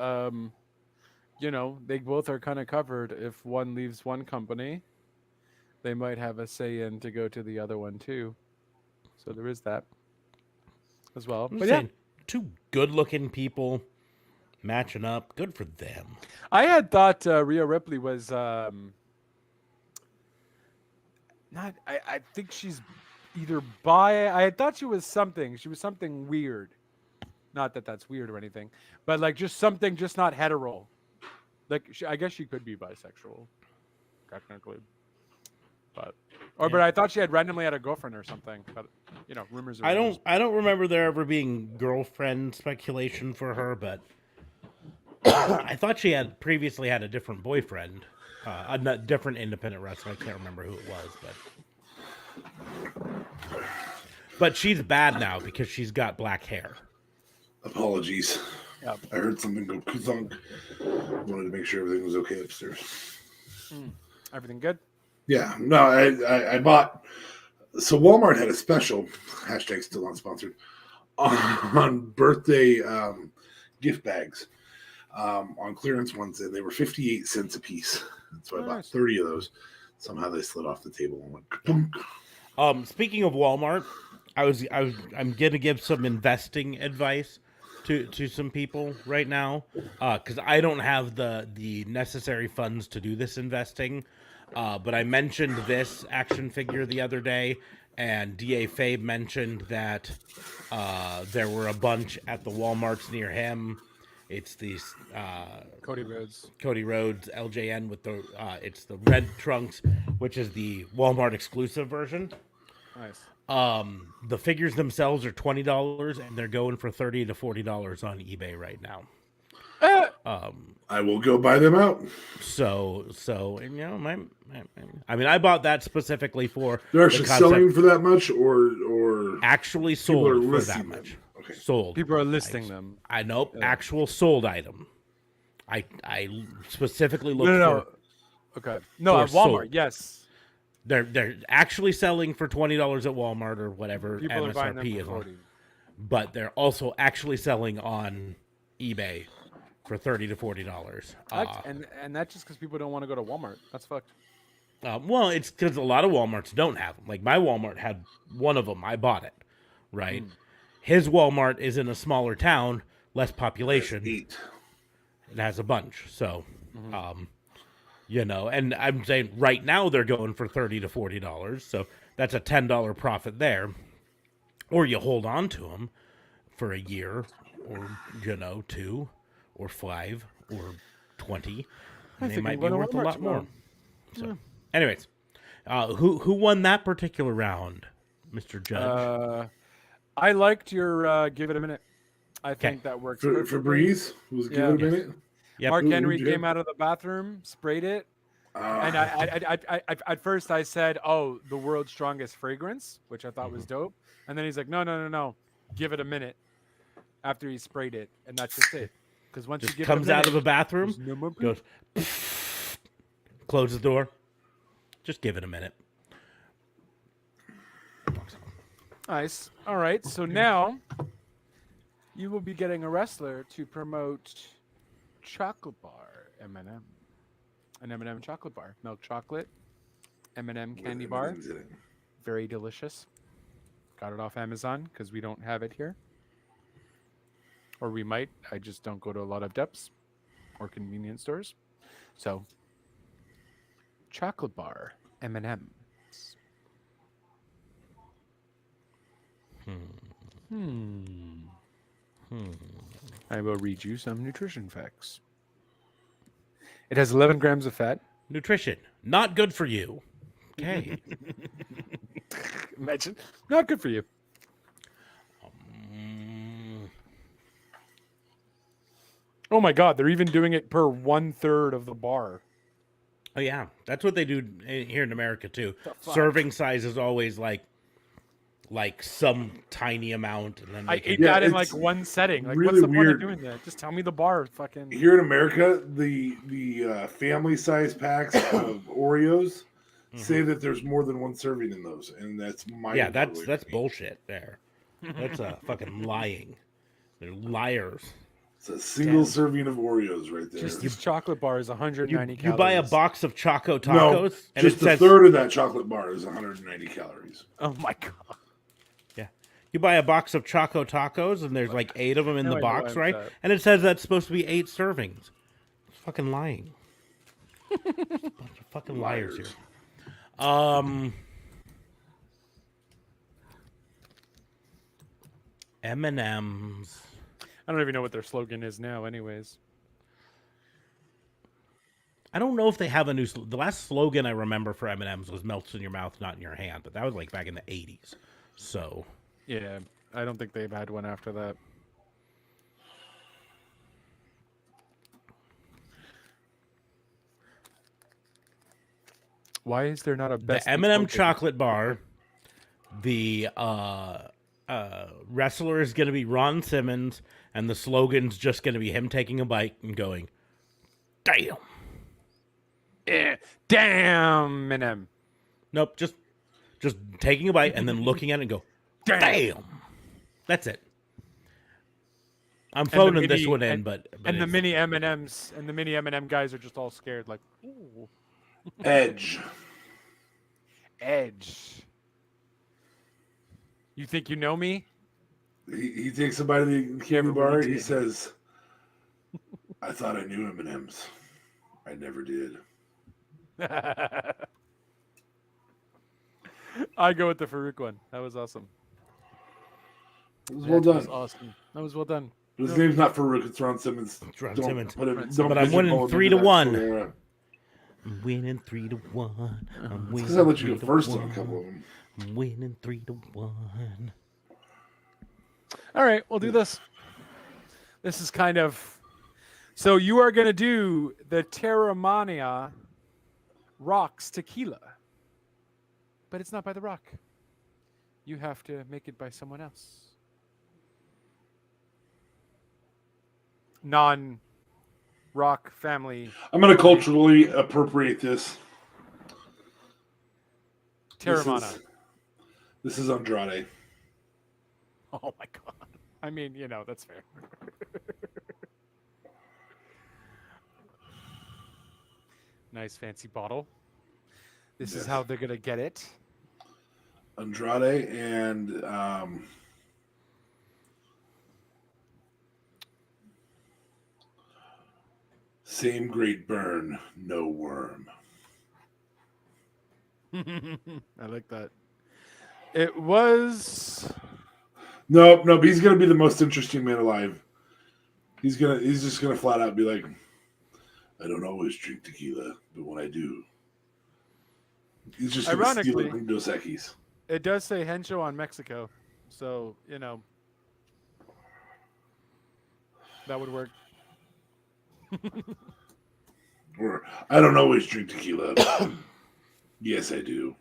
they both are kind of covered. If one leaves one company, they might have a say in to go to the other one too. So there is that as well. I'm But saying, two good-looking people matching up. Good for them. I had thought Rhea Ripley was not. I think she's either bi. I had thought she was something. She was something weird. Not that that's weird or anything, but like just something, just not hetero. Like I guess she could be bisexual, technically. But I thought she had randomly had a girlfriend or something. But rumors. Are rumors. I don't remember there ever being girlfriend speculation for her, but I thought she had previously had a different boyfriend, a different independent wrestler. I can't remember who it was, but she's bad now because she's got black hair. Apologies. Yep. I heard something go kuzunk. Wanted to make sure everything was okay upstairs. Everything good? Yeah. No, I bought. So Walmart had a special, hashtag still not sponsored, on birthday gift bags on clearance ones, and they were 58 cents a piece. So I bought 30 of those. Somehow they slid off the table and went ka-punk. Speaking of Walmart, I'm gonna give some investing advice to some people right now, because I don't have the necessary funds to do this investing. But I mentioned this action figure the other day, and D.A. Fabe mentioned that there were a bunch at the Walmarts near him. It's these Cody Rhodes LJN with the it's the red trunks, which is the Walmart exclusive version. Nice. The figures themselves are $20, and they're going for $30 to $40 on eBay right now. I will go buy them out. So I bought that specifically for. They're actually selling for that much, or actually sold for that much. Them. Okay. Sold. People are listing them. I know. Actual sold item. I specifically looked No. Okay. No, at Walmart. Sold. Yes. They're actually selling for $20 at Walmart or whatever People are buying them MSRP is for on. 40. But they're also actually selling on eBay for $30 to $40. And that's just because people don't want to go to Walmart. That's fucked. Well, it's because a lot of Walmarts don't have them. Like my Walmart had one of them. I bought it, right? His Walmart is in a smaller town, less population. It has a bunch. So, and I'm saying right now they're going for $30 to $40. So that's a $10 profit there. Or you hold on to them for a year or, 2 or 5 or 20. And they might be worth a lot more. So, anyways, who won that particular round, Mr. Judge? I liked your give it a minute. I think that works. For Breeze was give it a minute. Yep. Mark Henry came out of the bathroom, sprayed it, And at first I said, "Oh, the world's strongest fragrance," which I thought was dope. And then he's like, "No, give it a minute." After he sprayed it, and that's just it. Because once Just you give comes it a minute, out of a bathroom, there's no more poop. goes, close the door. Just give it a minute. Nice. All right. So now you will be getting a wrestler to promote chocolate bar M&M. An M&M chocolate bar. Milk chocolate. M&M candy bar. M&Ms in it. Very delicious. Got it off Amazon because we don't have it here. Or we might. I just don't go to a lot of depths or convenience stores. So, chocolate bar M&M. I will read you some nutrition facts. It has 11 grams of fat. Nutrition, not good for you. Okay. Imagine. Not good for you. Oh my God, they're even doing it per 1/3 of the bar. Oh yeah, that's what they do here in America too. fuck? Serving size is always like some tiny amount, and then I they ate can- that in it's like one setting. Like, really what's the weird. point of doing that? Just tell me the bar. Fucking. Here in America, the family size packs of Oreos say that there's more than one serving in those, and that's my yeah, that's bullshit. There, that's fucking lying. They're liars. It's a single Damn. serving of Oreos right there. Just this chocolate bar is 190 You calories. buy a box of Choco Tacos, no, and just it a says third of that chocolate bar is 190 calories. Oh my God. yeah. You buy a box of Choco Tacos, and there's like 8 of them in Now the I know box, why I'm right? fat. And it says that's supposed to be 8 servings. It's fucking lying. Bunch of fucking liars here. M&M's. I don't even know what their slogan is now, anyways. I don't know if they have a new. The last slogan I remember for M&M's was "Melts in your mouth, not in your hand," but that was like back in the '80s. So Yeah, I don't think they've had one after that. Why is there not a best the M&M before chocolate bar, the wrestler is going to be Ron Simmons, and the slogan's just going to be him taking a bite and going, "Damn." Eh, damn, M&M. Nope, just taking a bite and then looking at it and go, "Damn." That's it. I'm phoning this one in, but and the it's- mini M&Ms and the mini M&M guys are just all scared, like, ooh, Edge. Edge. You think you know me? He takes a bite of the candy Never bar. really He did. says, "I thought I knew M&Ms. I never did." I go with the Farouk one. That was awesome. It was well That was done. awesome. That was well done. But his name's not Farouk. It's Ron Simmons. It's Ron Don't Simmons. put it- Ron don't But I'm winning pigeonhole him 3 into to that 1. sort of- I'm winning 3-1. I'm winning. Because I let you go 3 to first on a 1. couple of them. I'm winning 3-1. All right, we'll do this. This is kind of. So you are going to do the Terramania Rocks Tequila. But it's not by The Rock. You have to make it by someone else. Non-Rock family. I'm going to culturally appropriate this. Terramana. This is Andrade. Oh my God. I mean, you know, that's fair. Nice fancy bottle. This is Yes. how they're going to get it. Andrade and same great burn, no worm. I like that. It was. Nope. He's gonna be the most interesting man alive. He's just gonna flat out be like, I don't always drink tequila, but when I do, he's just gonna steal it Ironically- from Dos Equis. It does say Hencho on Mexico, so you know that would work. Or I don't always drink tequila. Yes, I do.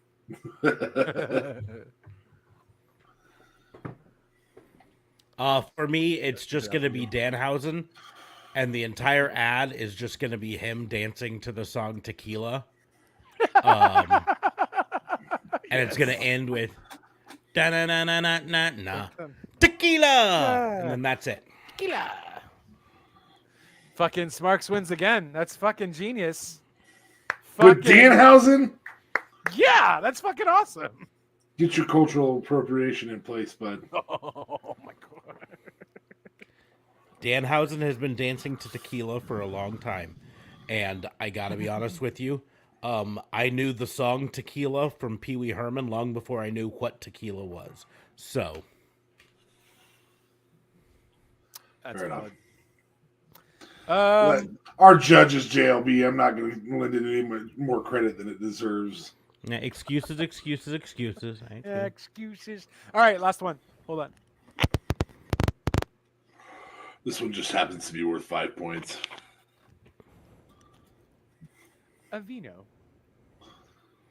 For me, it's just going to be Danhausen, and the entire ad is just going to be him dancing to the song Tequila. And it's going to end with da na na na na na na tequila, and then that's it. Tequila. Fucking Smarks wins again. That's fucking genius. But Danhausen, yeah, that's fucking awesome. get your cultural appropriation in place, bud. Oh my god. Danhausen has been dancing to tequila for a long time, and I gotta be honest with you, I knew the song Tequila from Pee Wee Herman long before I knew what tequila was. So That's Fair enough. valid. Our judge is JLB. I'm not going to lend it any more credit than it deserves. yeah, excuses. Right? Yeah, excuses. All right, last one. Hold on. This one just happens to be worth 5 points. Aveeno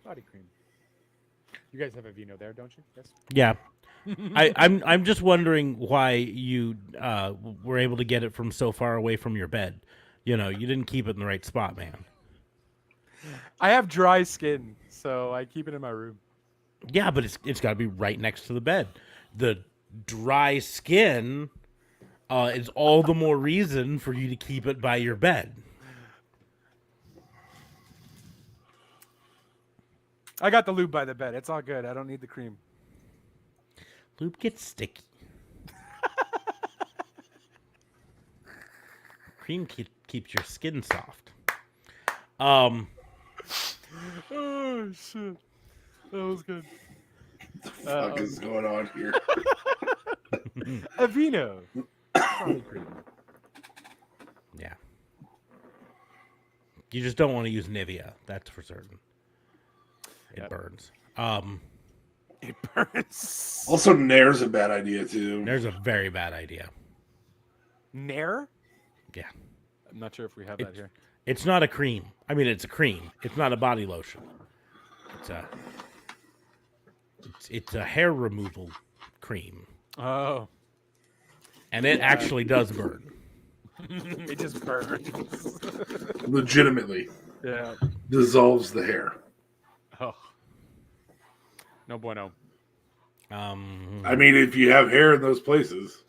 body cream. You guys have Aveeno there, don't you? Yes. Yeah. I'm just wondering why you were able to get it from so far away from your bed. You know, you didn't keep it in the right spot, man. I have dry skin, so I keep it in my room. Yeah, but it's got to be right next to the bed. The dry skin is all the more reason for you to keep it by your bed. I got the lube by the bed. It's all good. I don't need the cream. Lube gets sticky. Cream keeps your skin soft. Oh shit, that was good. What the fuck is going on here? Aveeno body cream. Yeah. You just don't want to use Nivea. That's for certain. It burns. It burns. Also, Nair's a bad idea, too. There's a very bad idea. Nair? Yeah. I'm not sure if we have that here. It's not a cream. I mean, it's a cream. It's not a body lotion. It's a hair removal cream. Oh. And it actually does burn. It just burns. Legitimately. Yeah. Dissolves the hair. Oh. No bueno. I mean, if you have hair in those places,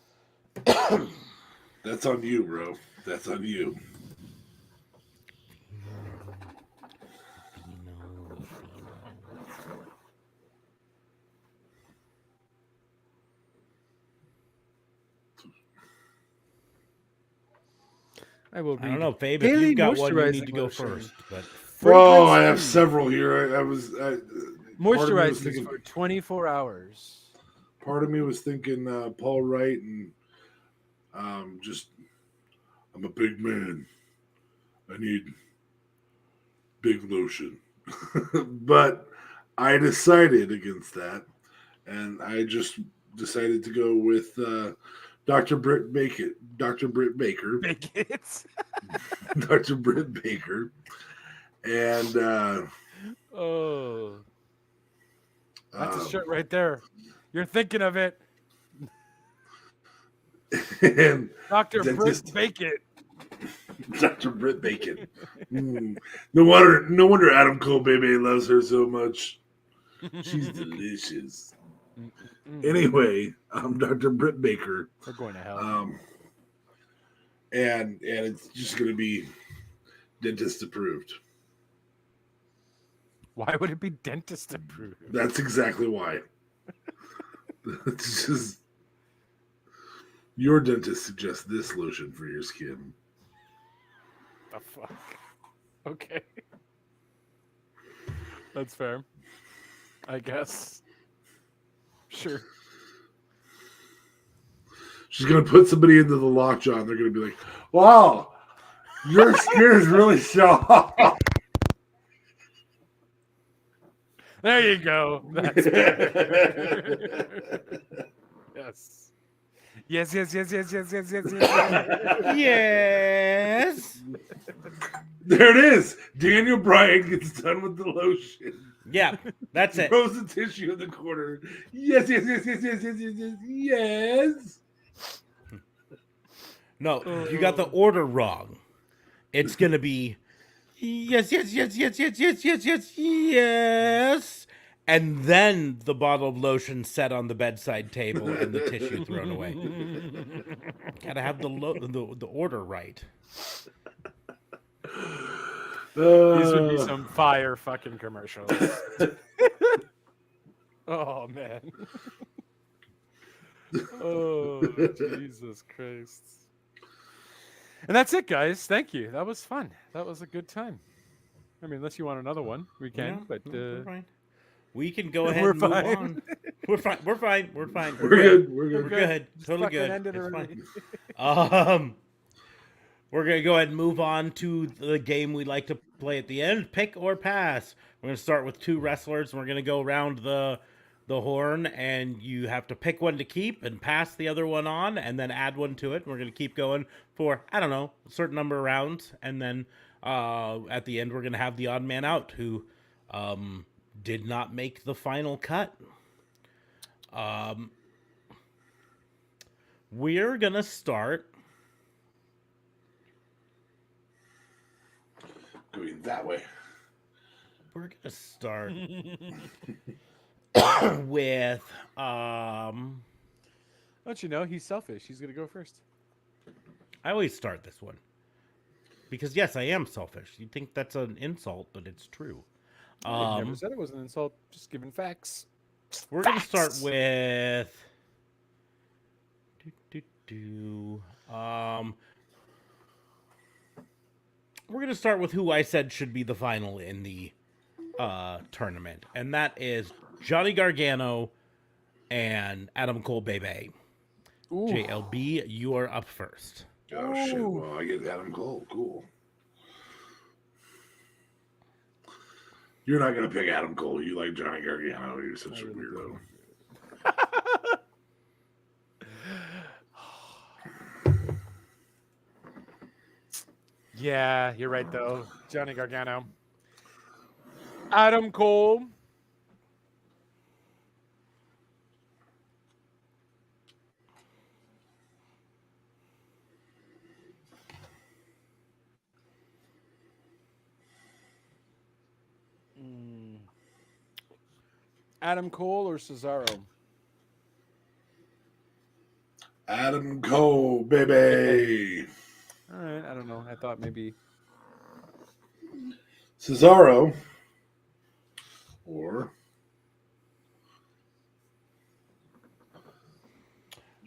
that's on you, bro. That's on you. I will I don't know, Fabe, if Daily you've got one, you need moisturizing to go lotion. first. But Oh, I have several here. I was Moisturizes thinking- for 24 hours. Part of me was thinking Paul Wright and just, I'm a big man. I need big lotion. But I decided against that, and I just decided to go with Dr. Britt Baker. Dr. Britt Baker. Bigots. Dr. Britt Baker. And Oh. That's a um, shirt right there. You're thinking of it. and Dr. Britt Dentist. Bacon. Dr. Britt Bacon. No wonder Adam Cole Baby loves her so much. She's delicious. Anyway, I'm Dr. Britt Baker. We're going to hell. And it's just going to be dentist approved. Why would it be dentist approved? That's exactly why. It's just your dentist suggests this lotion for your skin. The fuck? Okay. That's fair. I guess. Sure. She's going to put somebody into the lockjaw and they're going to be like, wow, your skin is really soft. There you go. That's better. Yes. Yes. Yes. There it is. Daniel Bryan gets done with the lotion. Yeah, that's it. Throws the tissue in the corner. Yes. No, you got the order wrong. It's gonna be yes, and then the bottle of lotion set on the bedside table and the tissue thrown away. Gotta have the order right. These would be some fire fucking commercials. Oh man. Oh Jesus Christ. And that's it, guys. Thank you. That was fun. That was a good time. I mean, unless you want another one, we can. No, but we're fine. We can go ahead We're and move fine. on. We're fine. We're fine. We're fine. We're good. We're We're good. good. Just Totally fucking good. end it It's already. fine. We're gonna go ahead and move on to the game we like to play at the end. Pick or pass. We're gonna start with two wrestlers, and we're gonna go around the horn, and you have to pick one to keep and pass the other one on, and then add one to it. We're gonna keep going for I don't know a certain number of rounds, and then at the end we're gonna have the odd man out who did not make the final cut. We're gonna start. Going that way. We're gonna start with Don't you know he's selfish? He's gonna go first. I always start this one because yes, I am selfish. You'd think that's an insult, but it's true. I never said it was an insult. Just giving facts. We're gonna start Facts. with we're gonna start with who I said should be the final in the tournament, and that is Johnny Gargano and Adam Cole Bebe. Ooh. JLB, you are up first. Oh shit! Well, I get Adam Cole. Cool. You're not gonna pick Adam Cole. You like Johnny Gargano. You're such a weirdo. Yeah, you're right though. Johnny Gargano. Adam Cole. Adam Cole or Cesaro? Adam Cole, baby. All right, I don't know. I thought maybe Cesaro or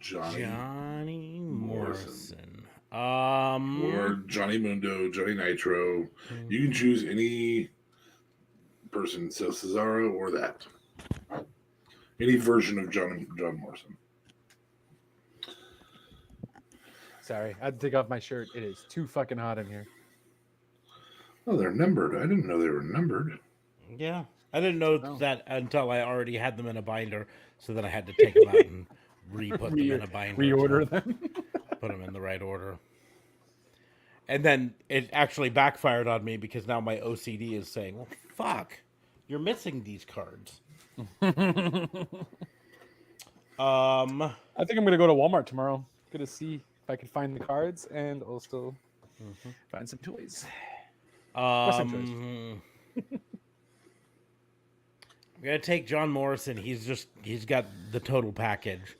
Johnny Morrison. Or Johnny Mundo, Johnny Nitro. You can choose any person. So Cesaro or that. Any version of John Morrison. sorry. I had to take off my shirt. It is too fucking hot in here. Oh, they're numbered. I didn't know they were numbered. Yeah, I didn't know Oh. that until I already had them in a binder, so then I had to take them out and re-put them in a binder. Reorder so them. put them in the right order. And then it actually backfired on me because now my OCD is saying, well, fuck, you're missing these cards. I think I'm gonna go to Walmart tomorrow. Gonna see if I can find the cards and also find some toys. I'm gonna take John Morrison. He's got the total package.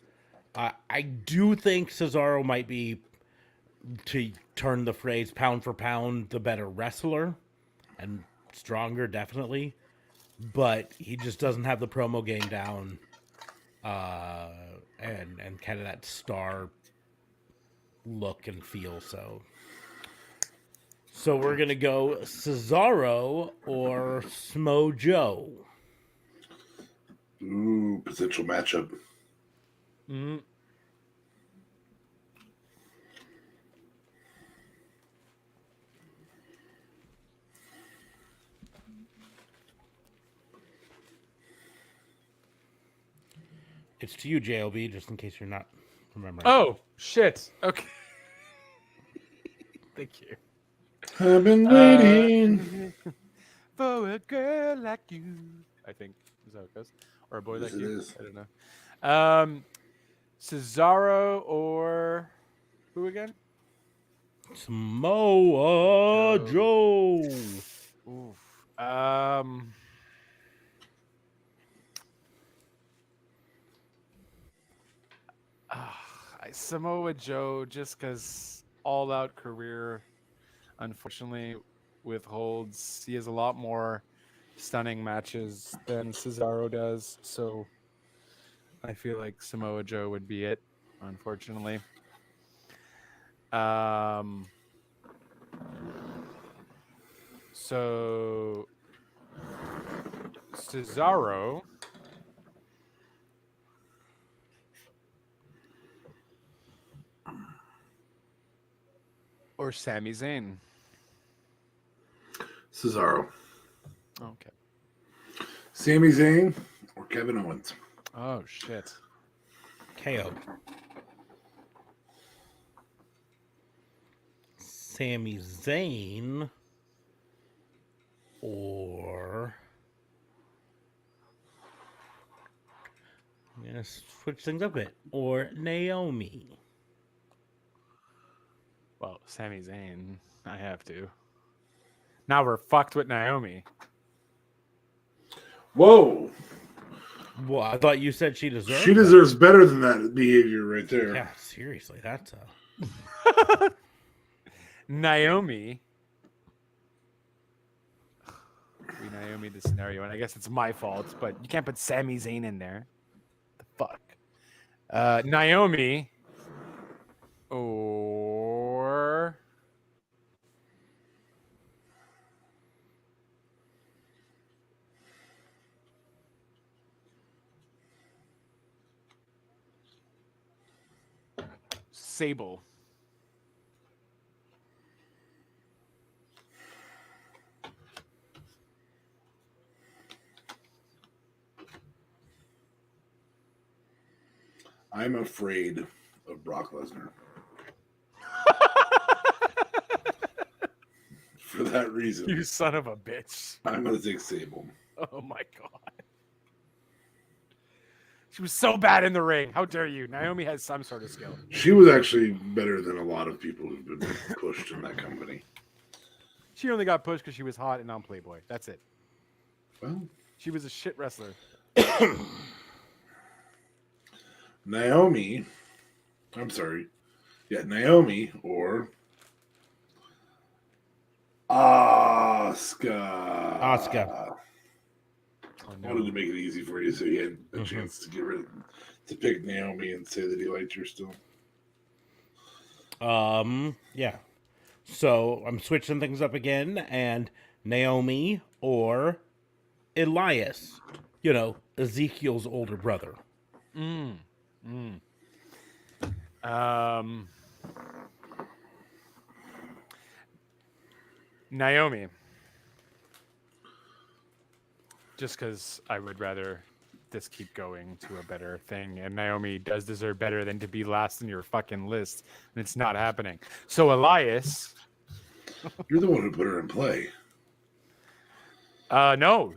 I do think Cesaro might be, to turn the phrase pound for pound, the better wrestler and stronger, definitely. But he just doesn't have the promo game down, and kind of that star look and feel. So we're gonna go Cesaro or Smo Joe. Ooh, potential matchup. Mm-hmm. It's to you, JLB, just in case you're not remember. Oh shit. Okay. Thank you. I've been waiting. For a girl like you. I think is that how it goes, or a boy Yes, like it you. is. I don't know. Cesaro or who again? Samoa Joe. Oof. Samoa Joe, just because all out career, unfortunately, withholds. He has a lot more stunning matches than Cesaro does. So I feel like Samoa Joe would be it, unfortunately. So Cesaro or Sami Zayn? Cesaro. Okay. Sami Zayn or Kevin Owens. Oh shit. KO. Sami Zayn or I'm gonna switch things up a bit. Or Naomi. Well, Sami Zayn, I have to. Now we're fucked with Naomi. Whoa. Well, I thought you said she deserved. She deserves better than that behavior right there. Yeah, seriously, that's a. Naomi. We Naomi the scenario, and I guess it's my fault, but you can't put Sami Zayn in there. The fuck. Naomi or Sable. I'm afraid of Brock Lesnar. For that reason, You son of a bitch. I'm going to take Sable. Oh my god. She was so bad in the ring. How dare you? Naomi has some sort of skill. She was actually better than a lot of people who've been pushed in that company. She only got pushed because she was hot and on Playboy. That's it. Well, She was a shit wrestler. Naomi or Asuka. Asuka. I wanted to make it easy for you so you had a chance to to pick Naomi and say that he liked her still. Yeah. So I'm switching things up again, and Naomi or Elias. You know, Ezekiel's older brother. Naomi. Just because I would rather this keep going to a better thing, and Naomi does deserve better than to be last in your fucking list, and it's not happening. So Elias. You're the one who put her in play. No.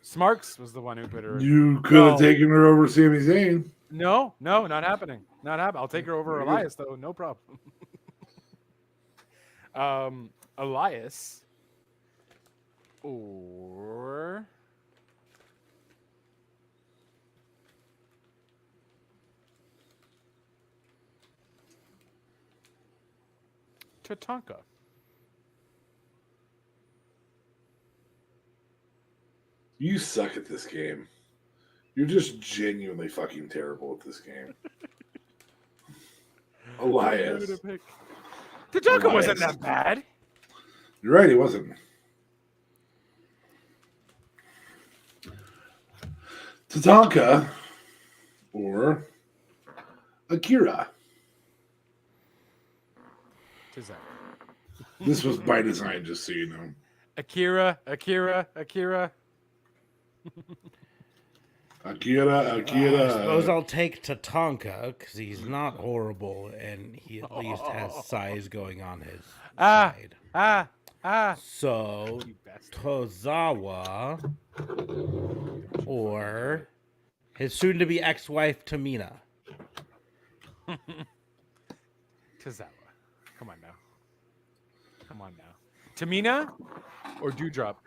Smarks was the one who put her in. You could have taken her over Sami Zayn. No, not happening. Not happening. I'll take her over Elias, though. No problem. Elias or Tatanka. You suck at this game. You're just genuinely fucking terrible at this game. Elias. Tatanka wasn't that bad. You're right, he wasn't. Tatanka or Akira. This was by design, just so you know. Akira. Akira. I suppose I'll take Tatanka because he's not horrible and he at least has size going on his Ah, side. ah. So You bastard. Tozawa or his soon-to-be ex-wife Tamina. Tozawa. Come on now. Tamina or Dewdrop?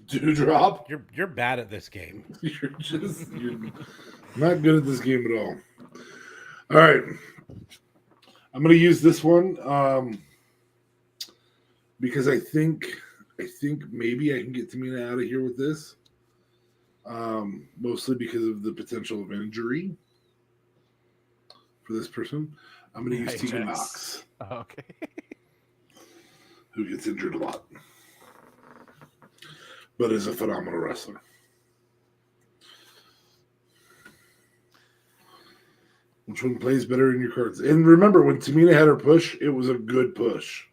Dewdrop. You're bad at this game. You're not good at this game at all. All right. I'm going to use this one because I think maybe I can get Tamina out of here with this. Mostly because of the potential of injury for this person. I'm going to use Tegan Knox. Oh, okay. Who gets injured a lot, but is a phenomenal wrestler. Which one plays better in your cards? And remember, when Tamina had her push, it was a good push.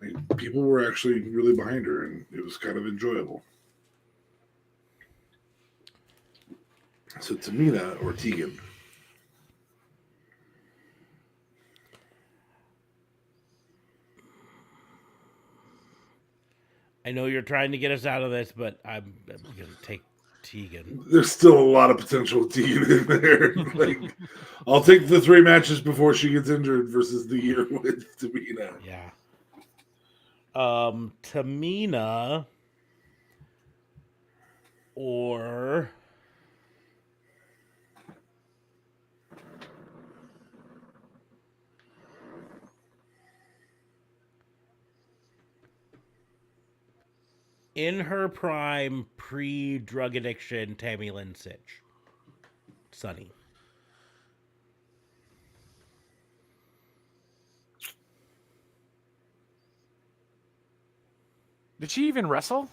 Like, people were actually really behind her, and it was kind of enjoyable. So Tamina or Tegan? I know you're trying to get us out of this, but I'm going to take Tegan. There's still a lot of potential with Tegan in there. Like, I'll take the 3 matches before she gets injured versus the year with Tamina. Yeah. Tamina or in her prime, pre-drug addiction, Tammy Lynn Sitch. Sunny. Did she even wrestle?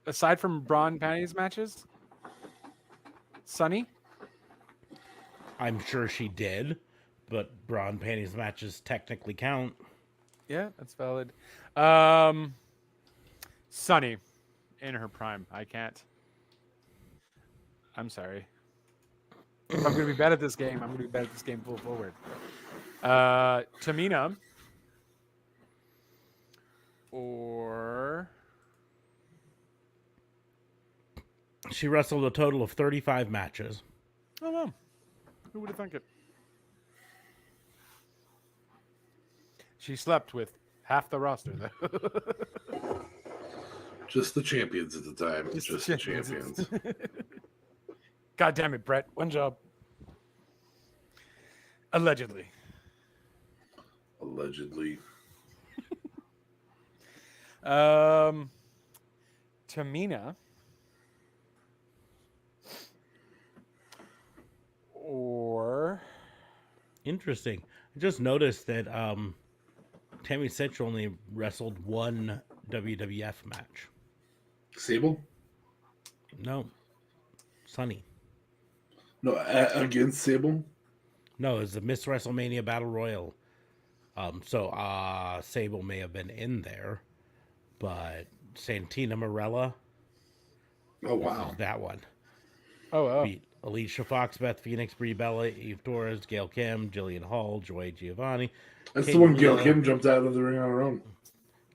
Aside from bra and panties matches? Sunny? I'm sure she did, but bra and panties matches technically count. Yeah, that's valid. Sunny in her prime. I can't. I'm sorry. If I'm going to be bad at this game, I'm going to be bad at this game full forward. Tamina or She wrestled a total of 35 matches. oh no, who would have thunk it? She slept with half the roster though. Just the champions at the time. Just the champions. God damn it, Brett. One job. Allegedly. Allegedly. Tamina or Interesting. I just noticed that Tammy Sitch only wrestled one WWF match. Sable? No. Sunny. No, against Sable? No, it was the Miss WrestleMania Battle Royal. So Sable may have been in there, but Santina Morella. Oh, wow. That one. oh Beat Alicia Fox, Beth Phoenix, Brie Bella, Eve Torres, Gail Kim, Jillian Hall, Joy Giovanni. That's Kate the one Gail Miller, Kim jumped out of the ring on her own.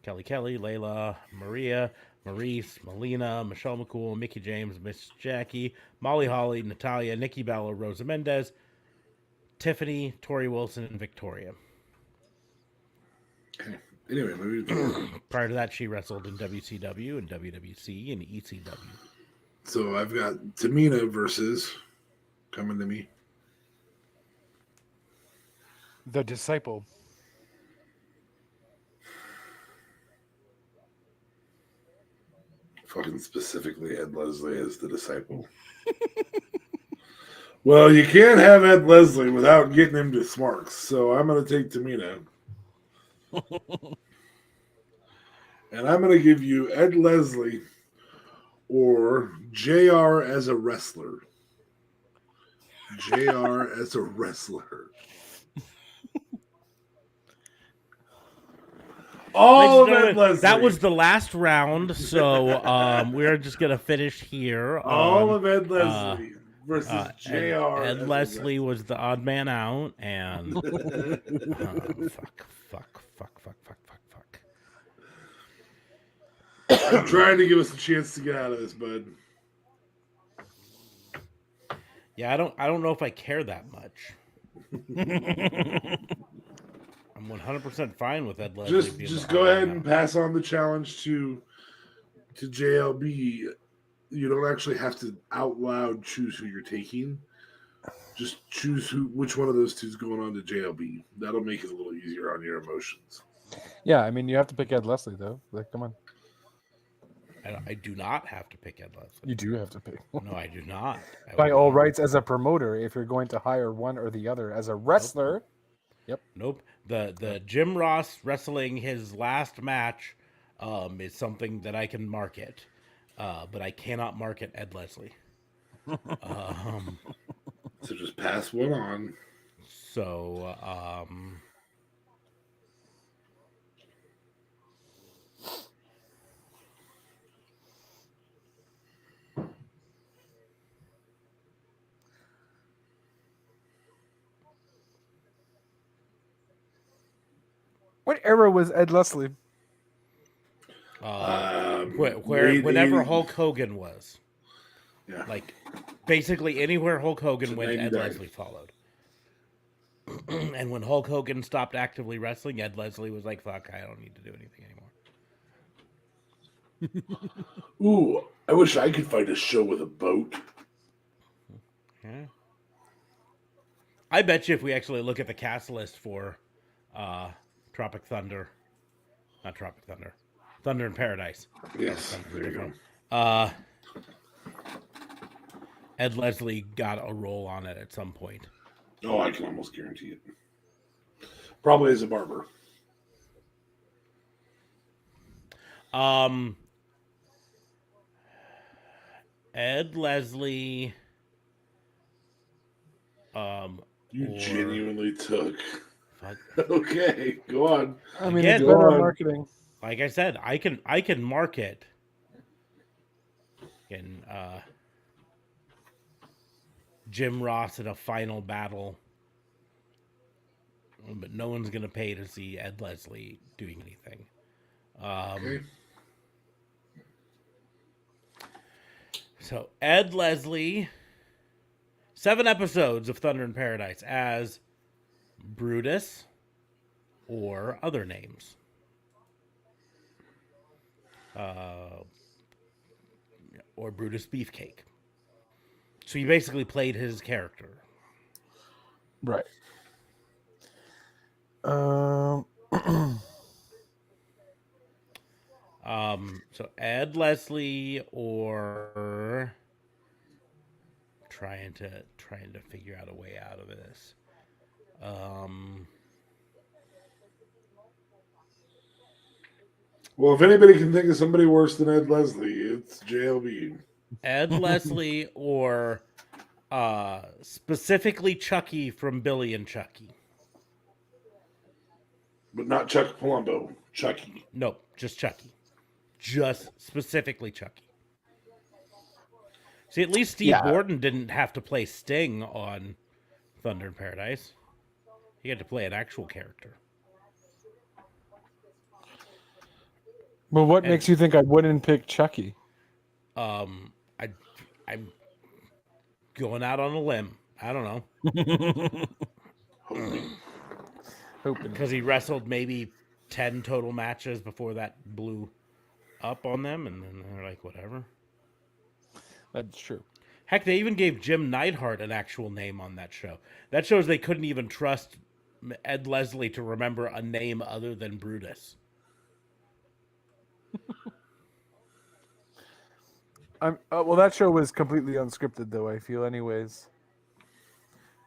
Kelly Kelly, Layla, Maria, Maurice, Melina, Michelle McCool, Mickey James, Miss Jackie, Molly Holly, Natalia, Nikki Bella, Rosa Mendez, Tiffany, Tori Wilson, and Victoria. Okay. Anyway, moving forward. Prior to that, she wrestled in WCW and WWC and ECW. So I've got Tamina versus coming to me. The Disciple. Fucking specifically Ed Leslie as the disciple. Well, you can't have Ed Leslie without getting him to Smarks, so I'm going to take Tamina. And I'm going to give you Ed Leslie or JR as a wrestler. JR as a wrestler. All of Ladies and Ed gentlemen, Leslie. that was the last round, so we're just gonna finish here. All on, of Ed Leslie versus JR. Ed Leslie was the odd man out, and fuck. I'm trying to give us a chance to get out of this, bud. Yeah, I don't know if I care that much. I'm 100% fine with Ed Leslie. Just go ahead and pass on the challenge to JLB. You don't actually have to out loud choose who you're taking. Just choose which one of those two is going on to JLB. That'll make it a little easier on your emotions. Yeah, I mean, you have to pick Ed Leslie though. Like, come on. I do not have to pick Ed Leslie. You do have to pick. No, I do not. By all rights, as a promoter, if you're going to hire one or the other, as a wrestler. Nope. The Jim Ross wrestling his last match is something that I can market, but I cannot market Ed Leslie. So just pass one on. So What era was Ed Leslie? whenever Hulk Hogan was. Yeah. Like, basically anywhere Hulk Hogan went, 99. Ed Leslie followed. And when Hulk Hogan stopped actively wrestling, Ed Leslie was like, fuck, I don't need to do anything anymore. Ooh, I wish I could find a show with a boat. Yeah. I bet you if we actually look at the cast list for Tropic Thunder, not Tropic Thunder, Thunder in Paradise. Yes, there you go. Ed Leslie got a role on it at some point. Oh, I can almost guarantee it. Probably as a barber. Ed Leslie. You genuinely took. Okay, go on. I mean, Again, it's better marketing. Like I said, I can market. And Jim Ross in a final battle, but no one's gonna pay to see Ed Leslie doing anything. Okay. So Ed Leslie, 7 episodes of Thunder in Paradise as Brutus or other names. Or Brutus Beefcake. So he basically played his character. Right. So Ed Leslie or trying to figure out a way out of this. Well, if anybody can think of somebody worse than Ed Leslie, it's JLB. Ed Leslie or specifically Chucky from Billy and Chucky. But not Chuck Palumbo. Chucky. Nope, just Chucky. Just specifically Chucky. See, at least Steve Gordon didn't have to play Sting on Thunder in Paradise. He had to play an actual character. But what makes you think I wouldn't pick Chucky? I'm going out on a limb. I don't know. Hoping. Because he wrestled maybe 10 total matches before that blew up on them, and then they're like, whatever. That's true. Heck, they even gave Jim Neidhart an actual name on that show. That shows they couldn't even trust Ed Leslie to remember a name other than Brutus. Well, that show was completely unscripted, though, I feel, anyways.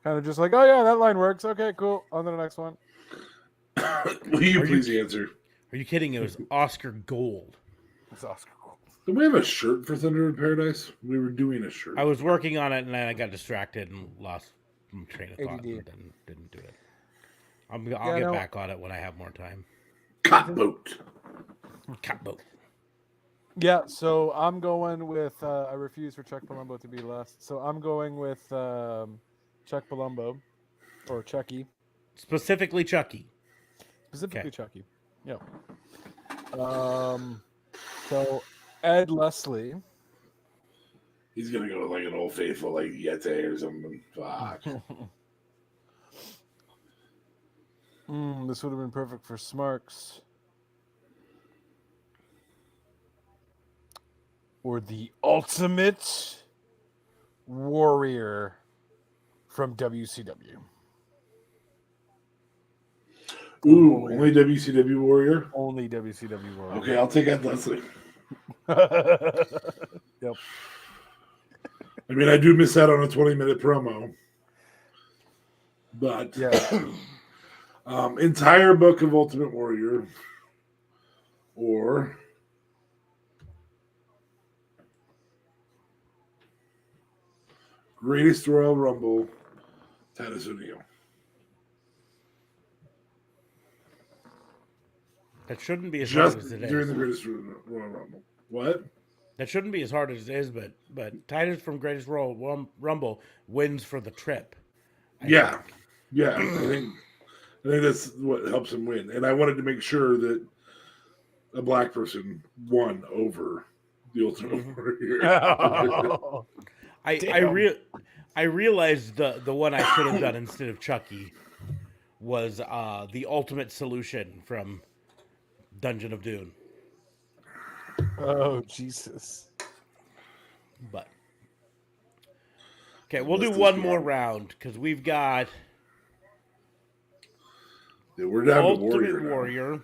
Kind of just like, oh, yeah, that line works. Okay, cool. On to the next one. Will you please answer? Are you kidding? It was Oscar Gold. It's Oscar Gold. Do we have a shirt for Thunder in Paradise? We were doing a shirt. I was working on it, and then I got distracted and lost train of thought ADD. and didn't do it. I'll get back on it when I have more time. Cotboat. Catboat. Yeah, so I'm going with. I refuse for Chuck Palumbo to be last, so I'm going with Chuck Palumbo or Chucky, Specifically Chucky. specifically Okay. Chucky. Yeah. So Ed Leslie. He's gonna go like an old faithful, like Yeti or something. Fuck. This would have been perfect for Smarks. Or the Ultimate Warrior from WCW. Ooh, only WCW Warrior? Only WCW Warrior. Okay, I'll take Ed Leslie. Yep. I mean, I do miss out on a 20-minute promo. But Yeah. entire book of Ultimate Warrior or Greatest Royal Rumble, Titus O'Neil. That shouldn't be as hard Just as it during is. the Greatest Royal Rumble. What? That shouldn't be as hard as it is, but Titus from Greatest Royal Rumble wins for the trip. I think. Yeah. I think that's what helps him win. And I wanted to make sure that a black person won over the Ultimate Warrior. I realized the one I should have done instead of Chucky was the Ultimate Solution from Dungeon of Doom. Oh, Jesus. But okay, we'll do one more round because we've got We're down Ultimate to Warrior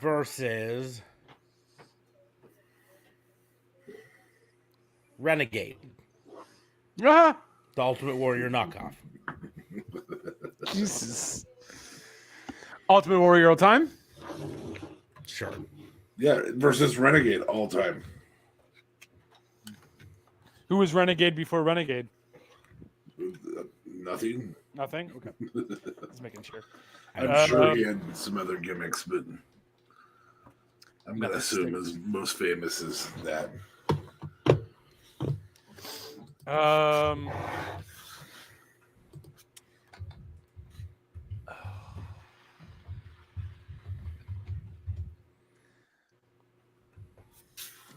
versus Renegade, Ah, the Ultimate Warrior knockoff. Jesus. Ultimate Warrior all time? Sure. Yeah, versus Renegade all time. Who was Renegade before Renegade? Nothing. Nothing? Okay. Just making sure. I'm sure he had some other gimmicks, but I'm going to assume sticks. his most famous is that.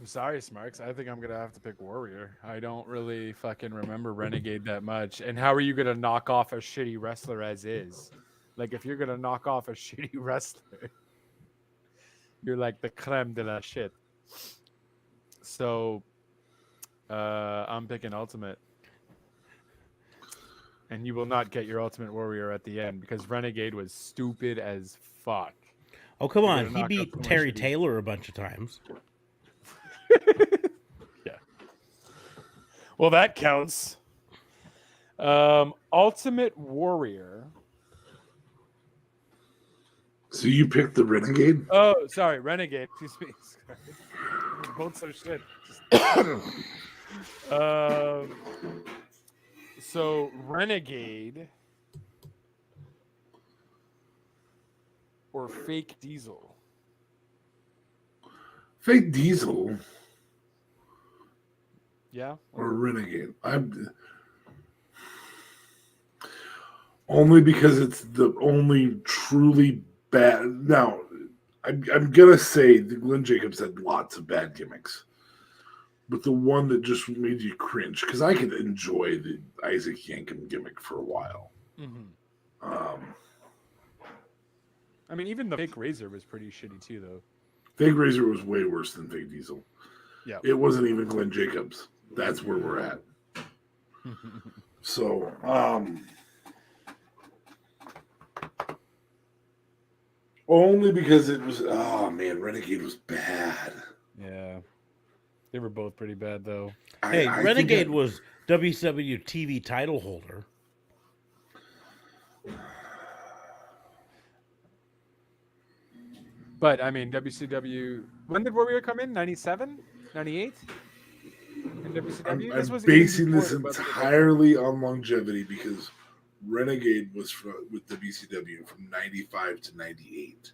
I'm sorry, Smarks. I think I'm gonna have to pick Warrior. I don't really fucking remember Renegade that much. And how are you gonna knock off a shitty wrestler as is? Like, if you're gonna knock off a shitty wrestler, you're like the creme de la shit. So, I'm picking Ultimate. And you will not get your Ultimate Warrior at the end because Renegade was stupid as fuck. Oh, come You're on. gonna He knock beat off Terry somebody shitty. Taylor a bunch of times. Yeah. Well, that counts. Ultimate Warrior. So you picked the Renegade? Oh, sorry, Renegade. Excuse me. Sorry. Both so shit. So Renegade or Fake Diesel? Fake Diesel Yeah. or Renegade? I'm only because it's the only truly bad. Now, I'm gonna say that Glenn Jacobs had lots of bad gimmicks, but the one that just made you cringe, because I could enjoy the Isaac Yankem gimmick for a while. Mm-hmm. I mean, even the Fake Razor was pretty shitty too, though. Fake Razor was way worse than Fake Diesel. Yeah. It wasn't even Glenn Jacobs. That's where we're at. So, only because it was, oh man, Renegade was bad. Yeah. They were both pretty bad, though. Hey, I Renegade think was WCW TV title holder. But, I mean, WCW... When did Warrior come in? 97? 98? In WCW? I'm basing this entirely on longevity because Renegade was with WCW from 95 to 98.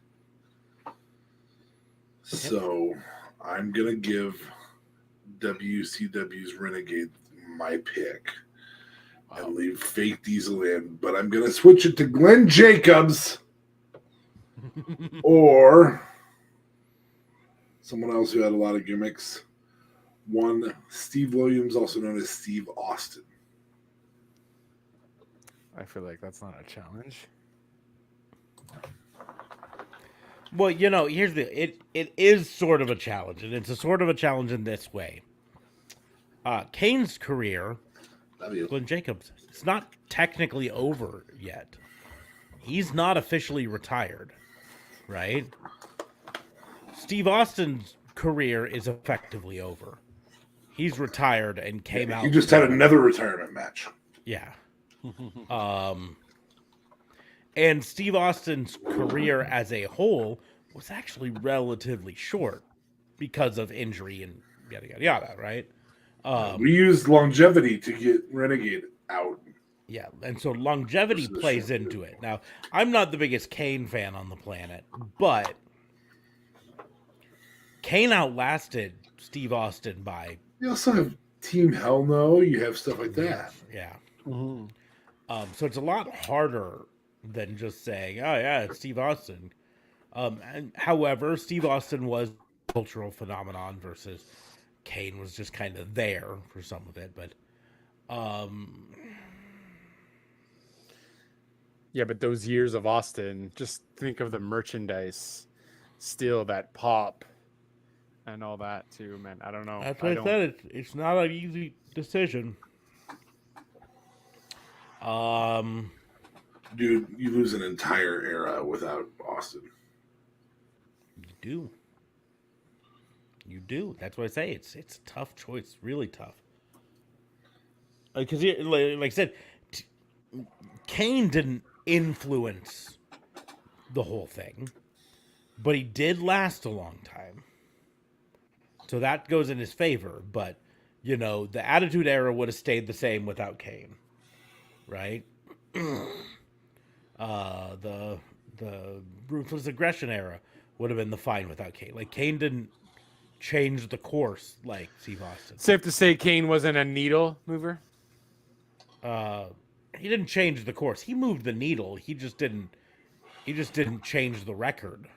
So I'm going to give WCW's Renegade my pick and leave Fake Diesel in, but I'm going to switch it to Glenn Jacobs or someone else who had a lot of gimmicks. One, Steve Williams, also known as Steve Austin. I feel like that's not a challenge. Well, you know, here's it is sort of a challenge, and it's a sort of a challenge in this way. Kane's career, Glenn Jacobs, it's not technically over yet. He's not officially retired, right? Steve Austin's career is effectively over. He's retired and came out. He just had another retirement match. Yeah. And Steve Austin's career as a whole was actually relatively short because of injury and yada, yada, yada, right? We used longevity to get Renegade out. Yeah, and so longevity plays into it. Now, I'm not the biggest Kane fan on the planet, but Kane outlasted Steve Austin by... You also have Team Hell No. You have stuff like that. Yeah. Mm-hmm. So it's a lot harder than just saying, oh, yeah, it's Steve Austin. And however, Steve Austin was a cultural phenomenon versus Kane was just kind of there for some of it. But yeah, but those years of Austin, just think of the merchandise, still that pop and all that too, man. I don't know. That's what I said. It's not an easy decision. Dude, you lose an entire era without Austin. You do. That's what I say. It's a tough choice. Really tough. Because, like I said, Kane didn't influence the whole thing, but he did last a long time. So that goes in his favor. But, you know, the Attitude Era would have stayed the same without Kane. Right? The Ruthless Aggression Era would have been the fine without Kane. Like, Kane didn't change the course like Steve Austin. Safe to say Kane wasn't a needle mover? He didn't change the course. He moved the needle. He just didn't change the record.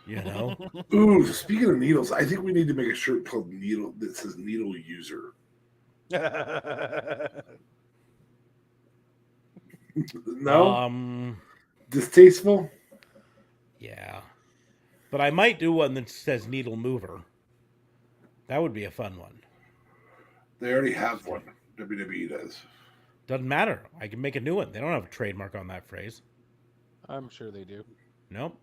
You know? Ooh, speaking of needles, I think we need to make a shirt called Needle that says Needle User. No? Distasteful? Yeah. But I might do one that says Needle Mover. That would be a fun one. They already have one. WWE does. Doesn't matter. I can make a new one. They don't have a trademark on that phrase. I'm sure they do. Nope.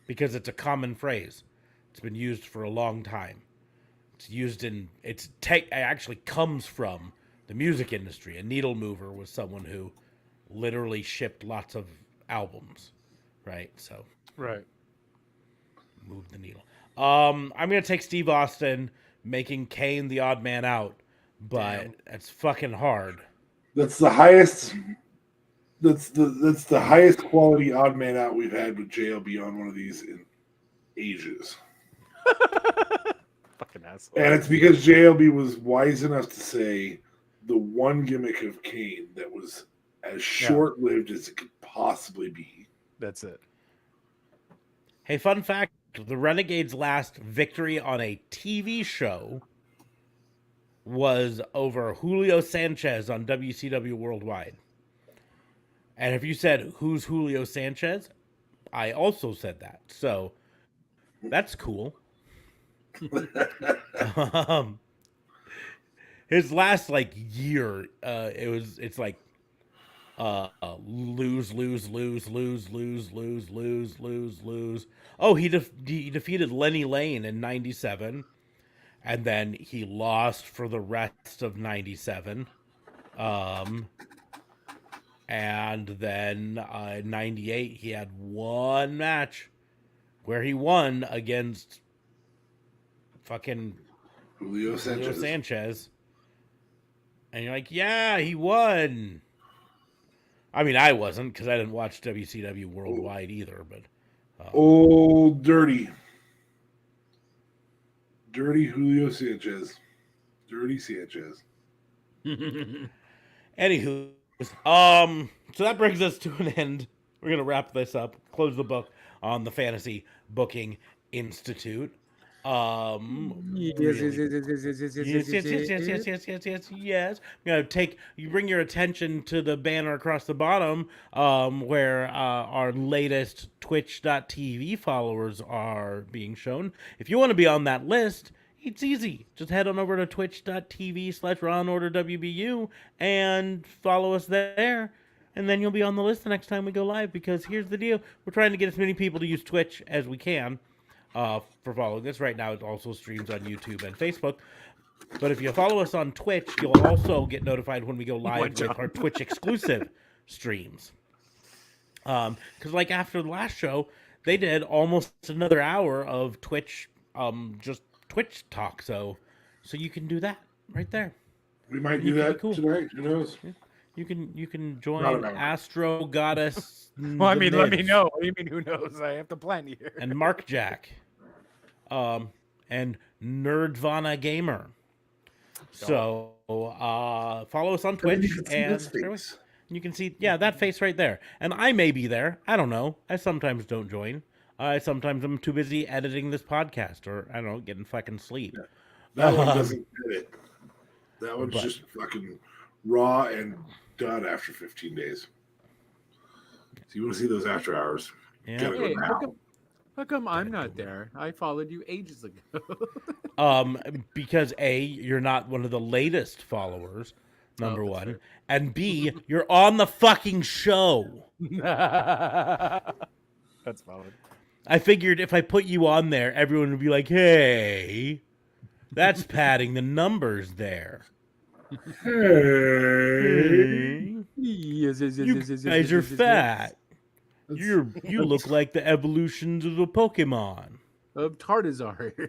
Because it's a common phrase. It's been used for a long time. It's used in... It actually comes from the music industry. A needle mover was someone who literally shipped lots of albums. Right? So... Right. Move the needle. I'm going to take Steve Austin, making Kane the odd man out. But that's fucking hard. That's the highest... That's the highest quality odd man out we've had with JLB on one of these in ages. Fucking asshole. And it's because JLB was wise enough to say the one gimmick of Kane that was as short-lived as it could possibly be. That's it. Hey, fun fact, the Renegades' last victory on a TV show was over Julio Sanchez on WCW Worldwide. And if you said, who's Julio Sanchez? I also said that. So, that's cool. His last, year, it's like, lose. Oh, he defeated Lenny Lane in 97. And then he lost for the rest of 97. And then in 98, he had one match where he won against fucking Julio Sanchez. And you're like, yeah, he won. I mean, I wasn't because I didn't watch WCW worldwide either. But Old dirty Julio Sanchez, dirty Sanchez. Anywho, so that brings us to an end. We're gonna wrap this up, close the book on the Fantasy Booking Institute. Really- yes. You bring your attention to the banner across the bottom, where our latest Twitch.tv followers are being shown. If you want to be on that list, it's easy. Just head on over to twitch.tv/RawandOrderWBU and follow us there. And then you'll be on the list the next time we go live, because here's the deal. We're trying to get as many people to use Twitch as we can for following this. Right now, it also streams on YouTube and Facebook. But if you follow us on Twitch, you'll also get notified when we go live with our Twitch exclusive streams. Because like after the last show, they did almost another hour of Twitch, just Twitch talk. So you can do that right there. We might do that tonight. Who knows? You can join Astro Goddess. Well, I mean, let me know. What do you mean, who knows? I have to plan here. And Mark Jack, and Nerdvana Gamer. So follow us on Twitch, and you can see that face right there. And I may be there. I don't know. I sometimes don't join. Sometimes I'm too busy editing this podcast, or I don't know, getting fucking sleep. Yeah. That one doesn't get it. That one's just fucking raw and done after 15 days. So you want to see those after hours? Yeah. Hey, how come I'm not there? I followed you ages ago. Because A, you're not one of the latest followers, number one, fair. And B, you're on the fucking show. That's valid. I figured if I put you on there, everyone would be like, "Hey, that's padding the numbers there." Hey. You guys are fat. You look like the evolutions of a Pokemon. Of Charizard.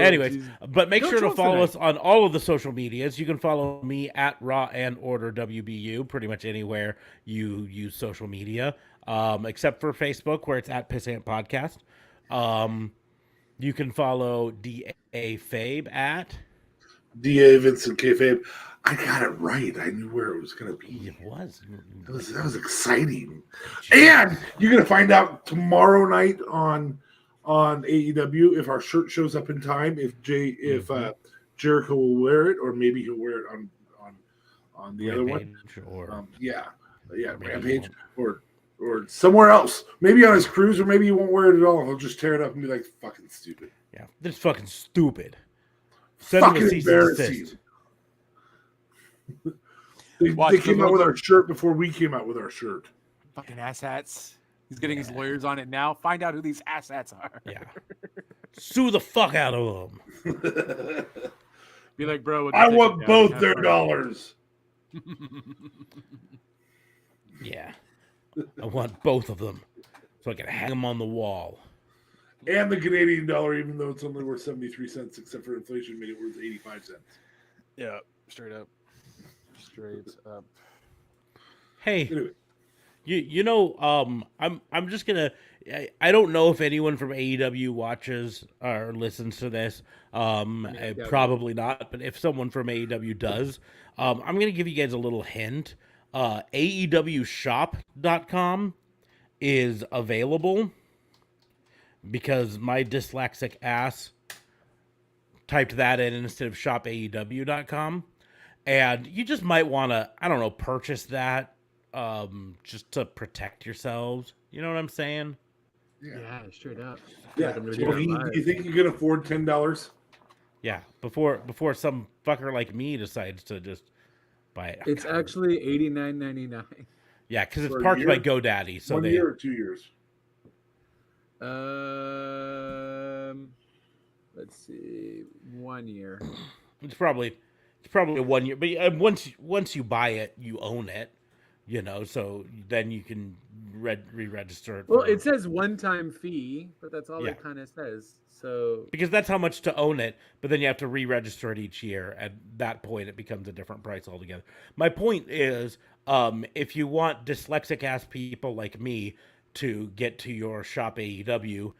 Anyways, but make sure to follow us on all of the social medias. You can follow me at Raw and Order WBU pretty much anywhere you use social media, except for Facebook, where it's at Pissant Podcast. You can follow D.A. Fabe at D.A. Vincent K. Fabe. I got it right. I knew where it was going to be. It was. That was exciting. And you're going to find out tomorrow night on AEW if our shirt shows up in time, if Jericho will wear it, or maybe he'll wear it on the other one. Or Rampage, or somewhere else. Maybe on his cruise, or maybe he won't wear it at all. He'll just tear it up and be like, fucking stupid. Yeah, this is fucking stupid. Fucking embarrassing. They came out with our shirt before we came out with our shirt. Fucking asshats. He's getting his lawyers on it now. Find out who these asshats are. Yeah. Sue the fuck out of them. Be like, bro. I want both their dollars. Yeah. I want both of them so I can hang them on the wall. And the Canadian dollar, even though it's only worth 73 cents, except for inflation, made it worth 85 cents. Yeah, straight up. Hey, anyway. you know, I'm just gonna. I don't know if anyone from AEW watches or listens to this. Probably not. But if someone from AEW does, I'm gonna give you guys a little hint. AEWshop.com is available because my dyslexic ass typed that in instead of shopaew.com. And you just might want to, I don't know, purchase that just to protect yourselves. You know what I'm saying? Yeah, straight up. Yeah. Do you think you can afford $10? Yeah, before some fucker like me decides to just buy it. It's actually $89.99. Yeah, because it's parked by GoDaddy. So 1 year or 2 years? Let's see, 1 year. It's probably a 1 year, but once you buy it, you own it. So then you can re-register it. Well, it says one-time fee, but that's all Yeah. it kind of says. So because that's how much to own it, but then you have to re-register it each year. At that point, it becomes a different price altogether. My point is, if you want dyslexic ass people like me to get to your shop AEW,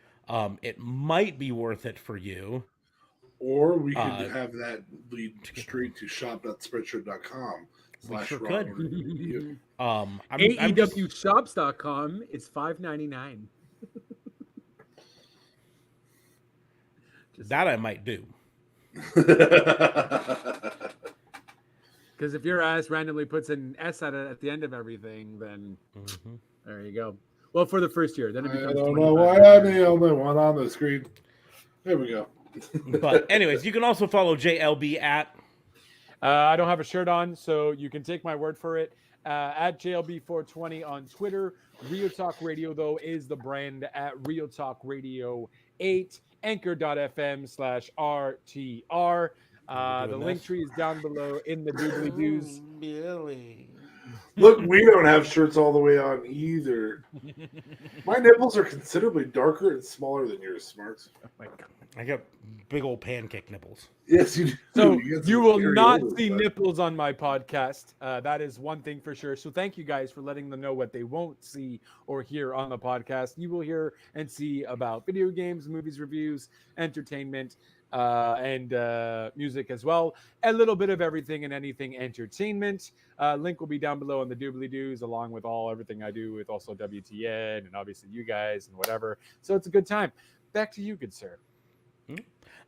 it might be worth it for you. Or we could have that lead straight to shop.spreadshirt.com We sure / could. Ron. I'm just, AEWshops.com is $5.99. that I might do. Because if your ass randomly puts an S at the end of everything, then there you go. Well, for the first year, then it I becomes. don't know why I'm the only one on the screen. There we go. But anyways, you can also follow JLB at. I don't have a shirt on, so you can take my word for it. At JLB420 on Twitter. Real Talk Radio, though, is the brand at Real Talk Radio 8, anchor.fm/RTR. The link tree is down below in the doobly doos. Billy. Look, we don't have shirts all the way on either. My nipples are considerably darker and smaller than yours, Smarts. Oh my God. I got big old pancake nipples. Yes, you do. So got you some will scary not old see stuff. nipples on my podcast. That is one thing for sure. So thank you guys for letting them know what they won't see or hear on the podcast. You will hear and see about video games, movies, reviews, entertainment, and music as well. A little bit of everything and anything entertainment. Link will be down below in the doobly doos, along with everything I do with also WTN and obviously you guys and whatever. So it's a good time. Back to you, good sir.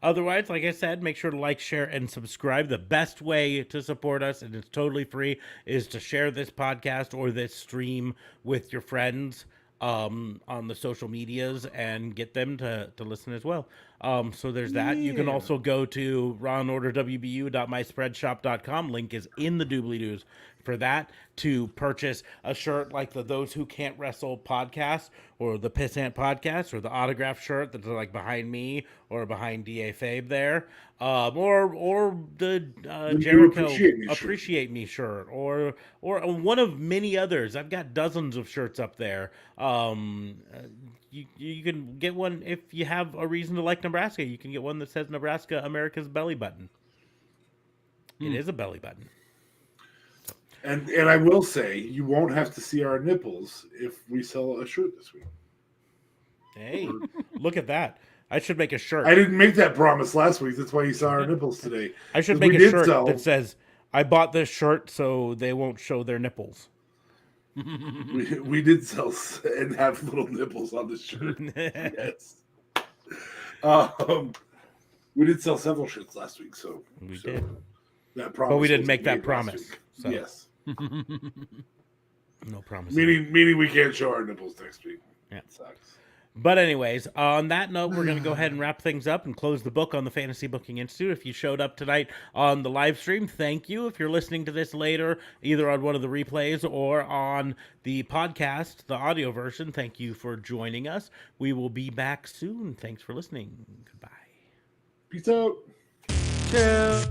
Otherwise, like I said, make sure to like, share, and subscribe. The best way to support us, and it's totally free, is to share this podcast or this stream with your friends on the social medias and get them to listen as well. So there's that. You can also go to rawandorderwbu.myspreadshop.com. Link is in the doobly-doos for that, to purchase a shirt like the Those Who Can't Wrestle podcast or the Pissant podcast or the autograph shirt that's like behind me or behind DA Fabe there, or the Jericho Appreciate Me shirt or one of many others. I've got dozens of shirts up there. You can get one if you have a reason to like Nebraska. You can get one that says Nebraska, America's belly button. It is a belly button. And I will say, you won't have to see our nipples if we sell a shirt this week. Hey, look at that. I should make a shirt. I didn't make that promise last week. That's why you saw our nipples today. I should make a shirt that says, I bought this shirt so they won't show their nipples. We did sell and have little nipples on the shirt. Yes. We did sell several shirts last week, so we did. That promise, but we didn't make that promise. So. Yes. No promise. Meaning we can't show our nipples next week. Yeah, it sucks. But anyways, on that note, we're going to go ahead and wrap things up and close the book on the Fantasy Booking Institute. If you showed up tonight on the live stream, thank you. If you're listening to this later, either on one of the replays or on the podcast, the audio version, thank you for joining us. We will be back soon. Thanks for listening. Goodbye. Peace out. Ciao.